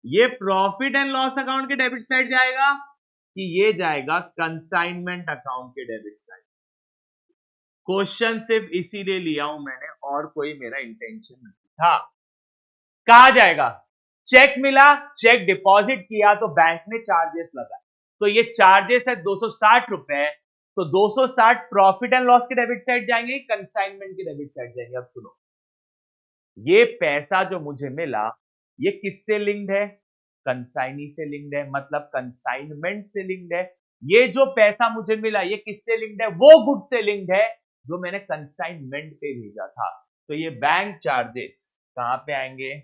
ये प्रॉफिट एंड लॉस अकाउंट के डेबिट साइड जाएगा कि ये जाएगा कंसाइनमेंट अकाउंट के डेबिट साइड? क्वेश्चन सिर्फ इसीलिए लिया हूं मैंने, और कोई मेरा इंटेंशन नहीं था. कहा जाएगा? चेक मिला, चेक डिपॉजिट किया तो बैंक ने चार्जेस लगाए, तो ये चार्जेस है 260 रुपए. तो 260 प्रॉफिट एंड लॉस के डेबिट साइड जाएंगे, कंसाइनमेंट के डेबिट साइड जाएंगे. अब सुनो, ये पैसा जो मुझे मिला ये किससे लिंक्ड है? कंसाइनी से लिंक्ड है, मतलब कंसाइनमेंट से लिंक्ड है. ये जो पैसा मुझे मिला ये किससे लिंक्ड है? वो गुड्स से लिंक्ड है जो मैंने कंसाइनमेंट पे भेजा था. तो ये बैंक चार्जेस कहां पे आएंगे?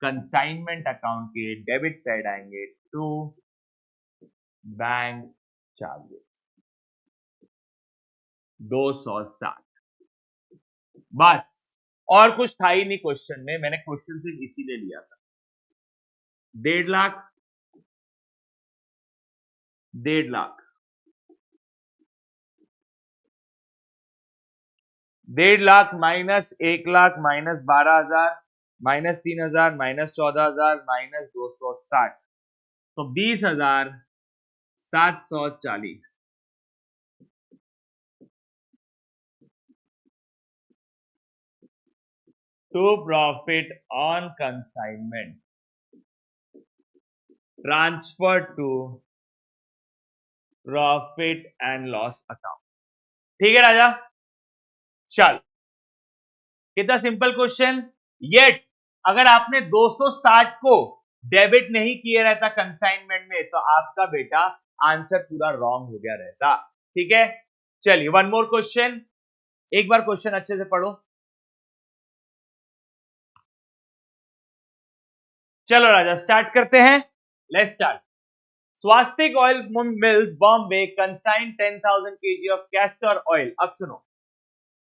कंसाइनमेंट अकाउंट के डेबिट साइड आएंगे टू बैंक चार्जेस 260. बस, और कुछ था ही नहीं क्वेश्चन में. मैंने क्वेश्चन सिर्फ इसीलिए लिया था. 1.5 लाख, 1.5 लाख, 1.5 लाख माइनस 1 लाख माइनस 12,000, -3,000 -14,000 -260, तो 20,740 to profit on consignment transferred to profit and loss account. ठीक है राजा, चल कितना सिंपल क्वेश्चन। येट अगर आपने 260 को डेबिट नहीं किया रहता कंसाइनमेंट में तो आपका बेटा आंसर पूरा रॉन्ग हो गया रहता। ठीक है, चलिए वन मोर क्वेश्चन, एक बार क्वेश्चन अच्छे से पढ़ो। चलो राजा स्टार्ट करते हैं, let's start. Swastik oil mills Bombay consign 10,000 kg of castor oil. अब सुनो,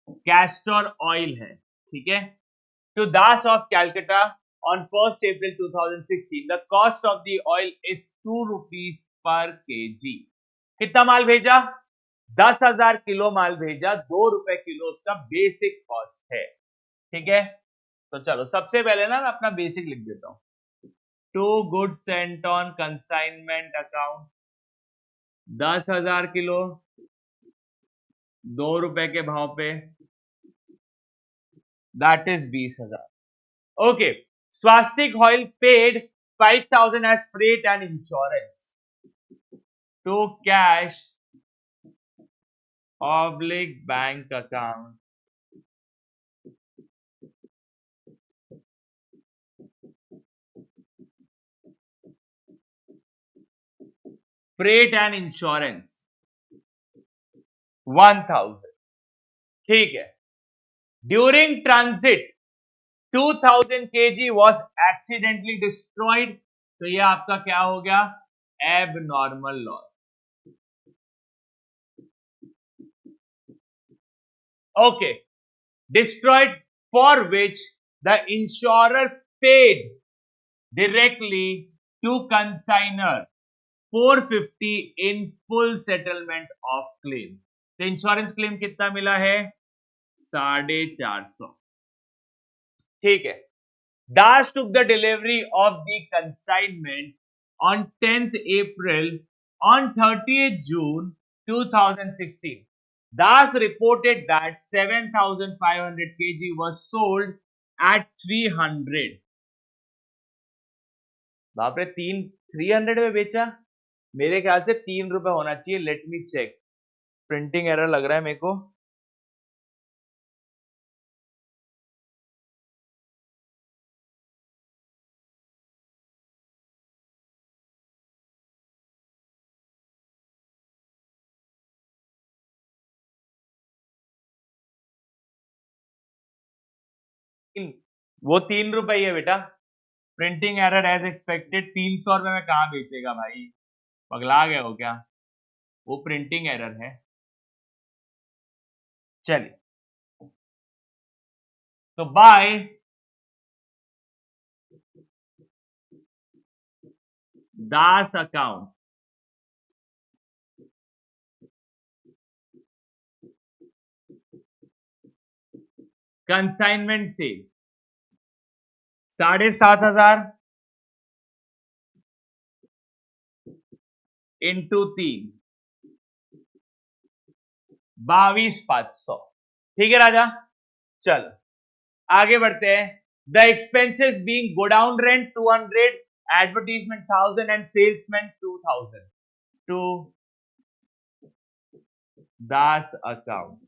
कैस्टर ऑयल है, ठीक है, to Das of Calcutta on 1st April 2016। The cost of the oil is 2 rupees पर kg। कितना माल भेजा? 10,000 किलो माल भेजा, 2 रुपए किलो उसका बेसिक कॉस्ट है। ठीक है, तो चलो सबसे पहले ना मैं अपना बेसिक लिख देता हूं। To goods sent on consignment account, 10,000 kilo 2 रुपए के भाव पे, that is 20,000। Okay, Swastik oil paid 5,000 as freight and insurance to cash oblique bank account freight and insurance 1,000। ठीक है, during transit 2,000 kg was accidentally destroyed, तो ये आपका क्या हो गया? Abnormal loss. Okay, destroyed for which the insurer paid directly to consignor 450 in full settlement of claim। तो insurance claim कितना मिला है? 450। ठीक है, दास took the delivery of the consignment on 10th April, on 30th June 2016। Das reported that 7,500 kg was sold at 300। बाप रे, 300 में बेचा? मेरे ख्याल से 3 रुपए होना चाहिए। Let me check, printing error लग रहा है मेरे को। वो 3 रुपए ही है बेटा, प्रिंटिंग एरर एज एक्सपेक्टेड। 300 रुपए में कहां बेचेगा भाई, पगला गए हो क्या? वो प्रिंटिंग एरर है। चलिए, तो बाय दास अकाउंट कंसाइनमेंट से 7,500 इंटू 3, 22,500। ठीक है राजा, चलो आगे बढ़ते हैं। The expenses being godown rent 200, advertisement 1,000 and salesman 2,000 to Das account.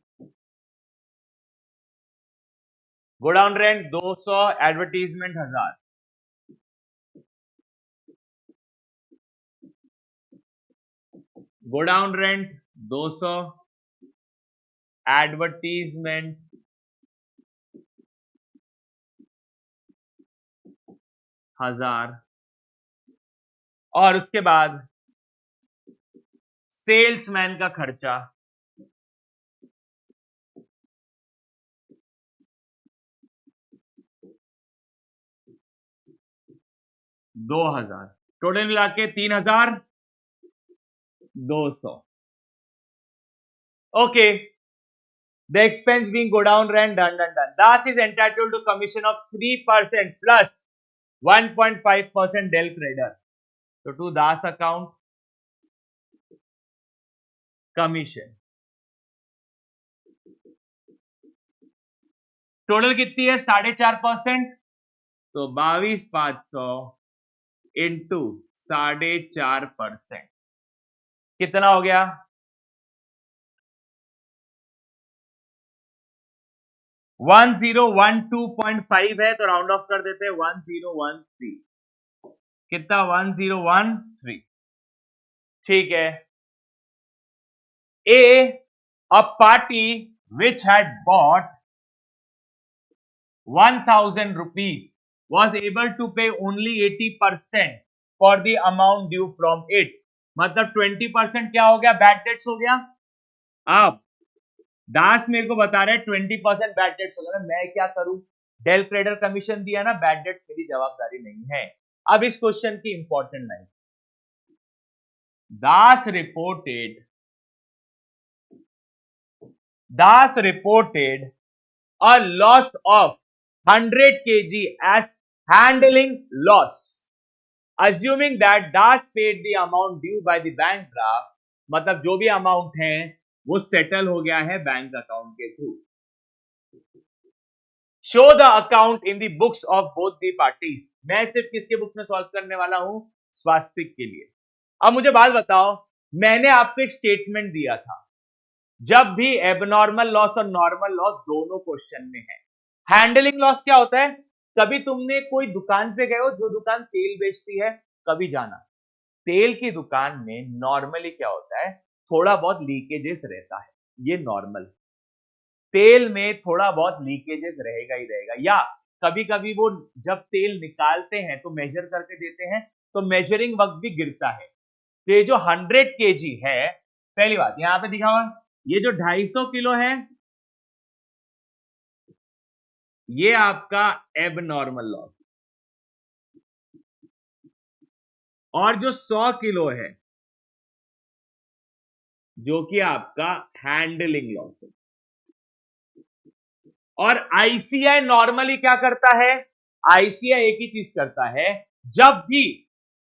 Godown rent 200, advertisement 1,000। Godown rent 200, advertisement 1,000, और उसके बाद सेल्समैन का खर्चा 2,000। टोटल मिला के 3,200। Okay, The expense being go down rent done. Das is entitled to commission of 3% plus 1.5% del creditor. So to Das account commission. Total कितनी है 4.5%, तो 22,500 इंटू 4.5%, कितना हो गया 1012.5 है, तो राउंड ऑफ कर देते हैं 1013, कितना 1013, ठीक है। a party which had bought 1,000 rupees was able to pay only 80% for the amount due from it, मतलब 20% क्या हो गया बैड डेट्स हो गया। अब दास मेरे को बता रहे 20% बैड डेट्स हो गया, मैं क्या करूं, डेल क्रेडिटर कमीशन दिया ना, बैड डेट मेरी जवाबदारी नहीं है। अब इस क्वेश्चन की important line, Das reported a loss of 100 kg as handling loss, assuming that Das paid the amount due by the bank draft, मतलब जो भी अमाउंट है वो सेटल हो गया है बैंक अकाउंट के through. Show the account in the books of both the parties, मैं सिर्फ किसके बुक में सॉल्व करने वाला हूं, स्वास्तिक के लिए। अब मुझे बात बताओ, मैंने आपको एक स्टेटमेंट दिया था, जब भी एबनॉर्मल लॉस और नॉर्मल लॉस दोनों क्वेश्चन में है। हैंडलिंग लॉस क्या होता है, कभी तुमने कोई दुकान पे गए हो जो दुकान तेल बेचती है, कभी जाना, तेल की दुकान में नॉर्मली क्या होता है, थोड़ा बहुत लीकेजेस रहता है, ये नॉर्मल, तेल में थोड़ा बहुत लीकेजेस रहेगा ही रहेगा, या कभी कभी वो जब तेल निकालते हैं तो मेजर करके देते हैं, तो मेजरिंग वक्त भी गिरता है। तो ये जो 100 kg है, पहली बात यहां पे दिखा हुआ, ये जो 250 किलो है ये आपका एबनॉर्मल लॉस, और जो 100 किलो है जो कि आपका हैंडलिंग लॉस है। और आईसीआई नॉर्मली क्या करता है, आईसीआई एक ही चीज करता है, जब भी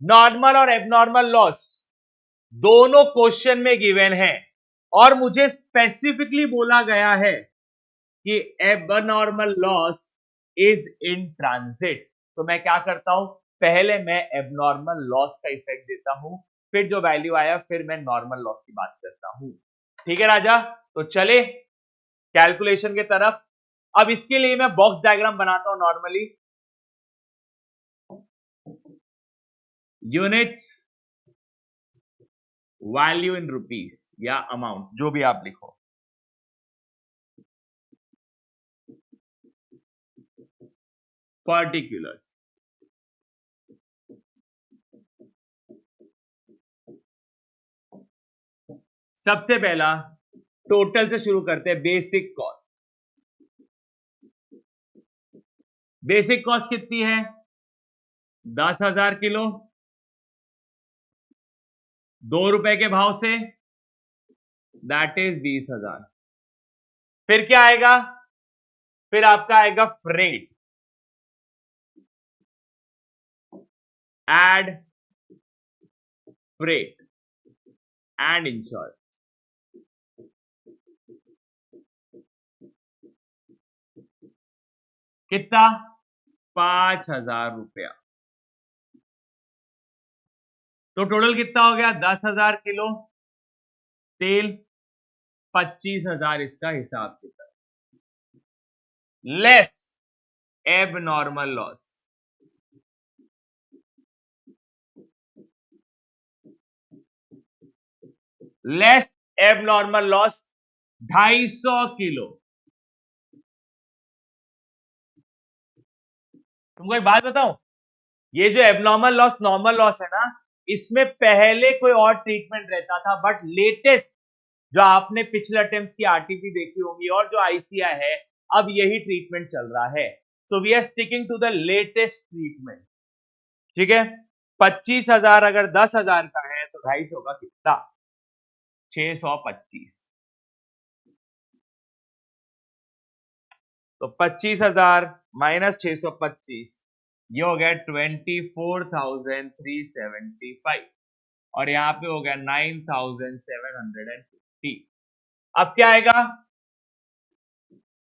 नॉर्मल और एबनॉर्मल लॉस दोनों क्वेश्चन में गिवन है और मुझे स्पेसिफिकली बोला गया है कि abnormal loss is in transit, तो मैं क्या करता हूं, पहले मैं एबनॉर्मल लॉस का इफेक्ट देता हूं, फिर जो वैल्यू आया फिर मैं नॉर्मल लॉस की बात करता हूं। ठीक है राजा, तो चले कैलकुलेशन के तरफ। अब इसके लिए मैं बॉक्स डायग्राम बनाता हूं normally, units, value in rupees या अमाउंट, जो भी आप लिखो, पर्टिकुलर्स, सबसे पहला टोटल से शुरू करते हैं, बेसिक कॉस्ट। बेसिक कॉस्ट कितनी है, 10,000 किलो, 2 रुपए के भाव से, दैट इज 20,000। फिर क्या आएगा, फिर आपका आएगा freight, add freight and insurance, कितना 5,000 रुपया, तो टोटल कितना हो गया 10,000 किलो तेल, 25,000 इसका हिसाब किताब, less abnormal loss, less abnormal loss 250 kilo. तुमको एक बात बताऊं, ये जो एबनॉर्मल लॉस नॉर्मल लॉस है ना, इसमें पहले कोई और ट्रीटमेंट रहता था, बट लेटेस्ट जो आपने पिछले अटेम्प्ट्स की आरटीपी देखी होंगी और जो आईसीआई है, अब यही ट्रीटमेंट चल रहा है। So we are sticking to the latest treatment. ठीक है, 25,000 अगर 10,000 का है तो 250 का कितना, 625। तो 25,000 माइनस 625, ये हो गया 24,375 और यहाँ पे हो गया 9,750। अब क्या आएगा?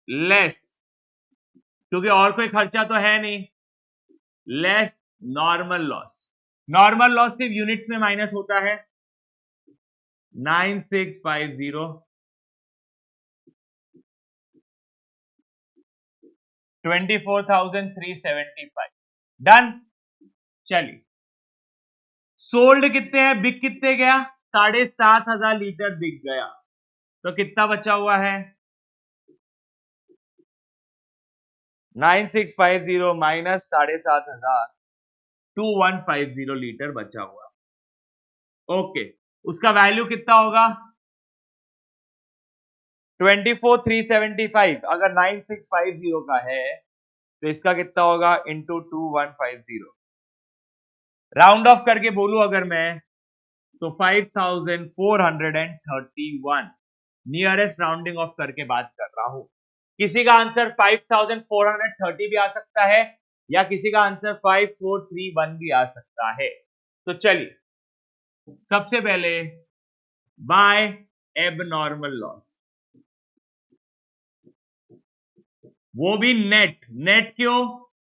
लेस, क्योंकि और कोई खर्चा तो है नहीं, less normal loss. Normal loss सिर्फ यूनिट्स में माइनस होता है, 9650 24,375 डन। चलिए, सोल्ड कितने हैं, बिक कितने गया? 7,500 लीटर बिक गया, तो कितना बचा हुआ है? 9650 माइनस 7,500, 2150 लीटर बचा हुआ। ओके, उसका वैल्यू कितना होगा? 24,375। अगर 9650 का है तो इसका कितना होगा? इंटू 2150। राउंड ऑफ करके बोलूं अगर मैं, तो 5,431 नियरेस्ट राउंडिंग ऑफ करके बात कर रहा हूं। किसी का आंसर 5,430 भी आ सकता है या किसी का आंसर 5,431 भी आ सकता है। तो चलिए, सबसे पहले बाय एबनॉर्मल लॉस, वो भी नेट। नेट क्यों?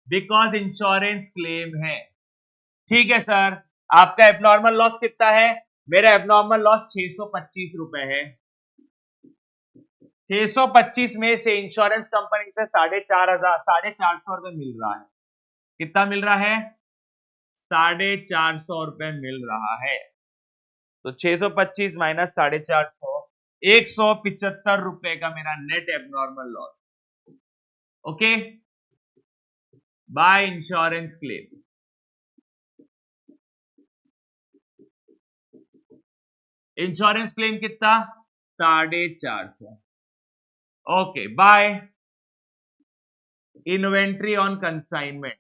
बिकॉज इंश्योरेंस क्लेम है। ठीक है सर, आपका एबनॉर्मल लॉस कितना है? मेरा एबनॉर्मल लॉस 625 रुपए है। 625 में से इंश्योरेंस कंपनी से 450 रुपए मिल रहा है। कितना मिल रहा है? 450 रुपए मिल रहा है। तो 625 माइनस 450, 175 रुपए का मेरा net abnormal loss. Okay, by insurance claim. Insurance claim कितना? 450। Okay, by inventory on consignment.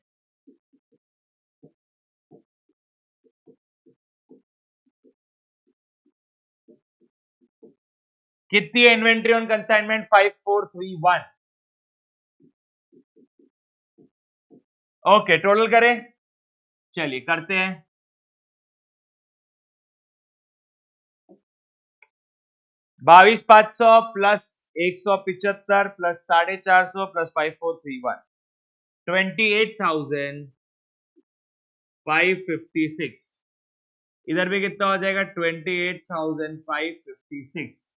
कितनी है inventory on consignment? 5,431। Okay, total करें। चलिए करते हैं। 22,500 प्लस 175 प्लस 450 प्लस 5,431, 28,556। इधर भी कितना हो जाएगा? 28,556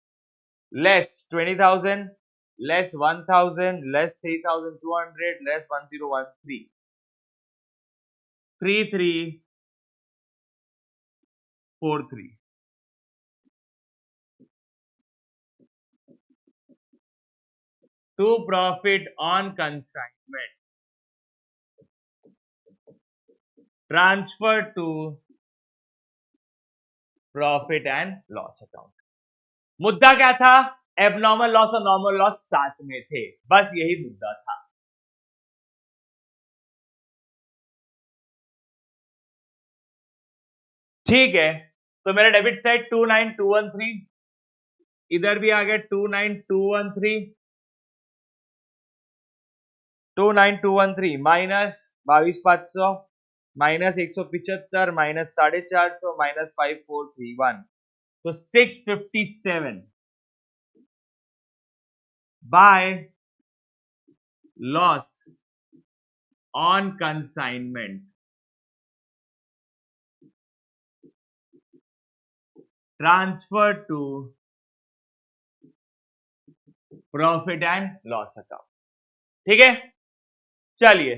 less 20,000 less 1,000 less 3,200 less 1013, 3343। To profit on consignment, transfer to profit and loss account. मुद्दा क्या था? एबनॉर्मल लॉस और नॉर्मल लॉस साथ में थे, बस यही मुद्दा था। ठीक है, तो मेरा डेबिट साइड 29,213, इधर भी आ गया 29,213, 29,213 माइनस 22,500 माइनस 175 माइनस 450 माइनस 5,431, तो 657 by loss on consignment, transfer to profit and loss account. ठीक है, चलिए,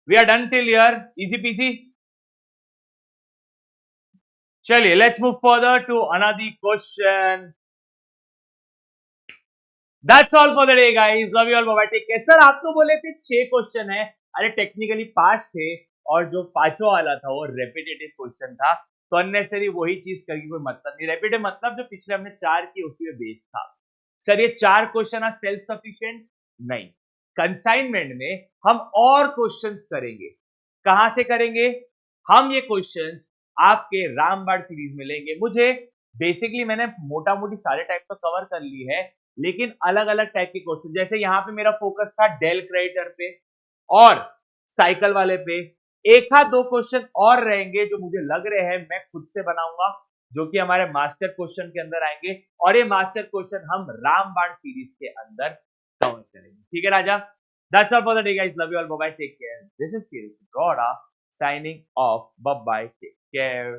we are done till here, easy peasy. चलिए, let's move further to another question. That's all for the day guys, love you all, bye bye, take care. Sir आप तो बोले थे 6 question है, अरे टेक्निकली 5 थे और जो पांचवा वाला था वो रेपिटेटिव क्वेश्चन था, तो अननेसेसरी वही चीज करके कोई मतलब नहीं। रेपिटेटिव मतलब जो पिछले हमने 4 किए उसी में बेस्ड था। सर ये 4 क्वेश्चन आर सेल्फ सफिशिएंट नहीं, कंसाइनमेंट में हम और क्वेश्चंस करेंगे। कहां से करेंगे? हम ये क्वेश्चंस आपके रामबाण सीरीज में लेंगे। मुझे बेसिकली मैंने मोटा मोटी सारे टाइप तो कवर कर ली है, लेकिन अलग अलग टाइप के क्वेश्चन, जैसे यहाँ पे मेरा फोकस था डेल क्रेडिटर पे और साइकिल वाले पे। एक आध दो क्वेश्चन और रहेंगे जो मुझे लग रहे हैं मैं खुद से बनाऊंगा, जो कि हमारे मास्टर क्वेश्चन के अंदर आएंगे, और ये मास्टर क्वेश्चन हम रामबाण सीरीज के अंदर कवर करेंगे। ठीक है राजा, that's all for the day guys, love you all, bye bye, take care, this is series गॉडा signing off, bye bye, take care.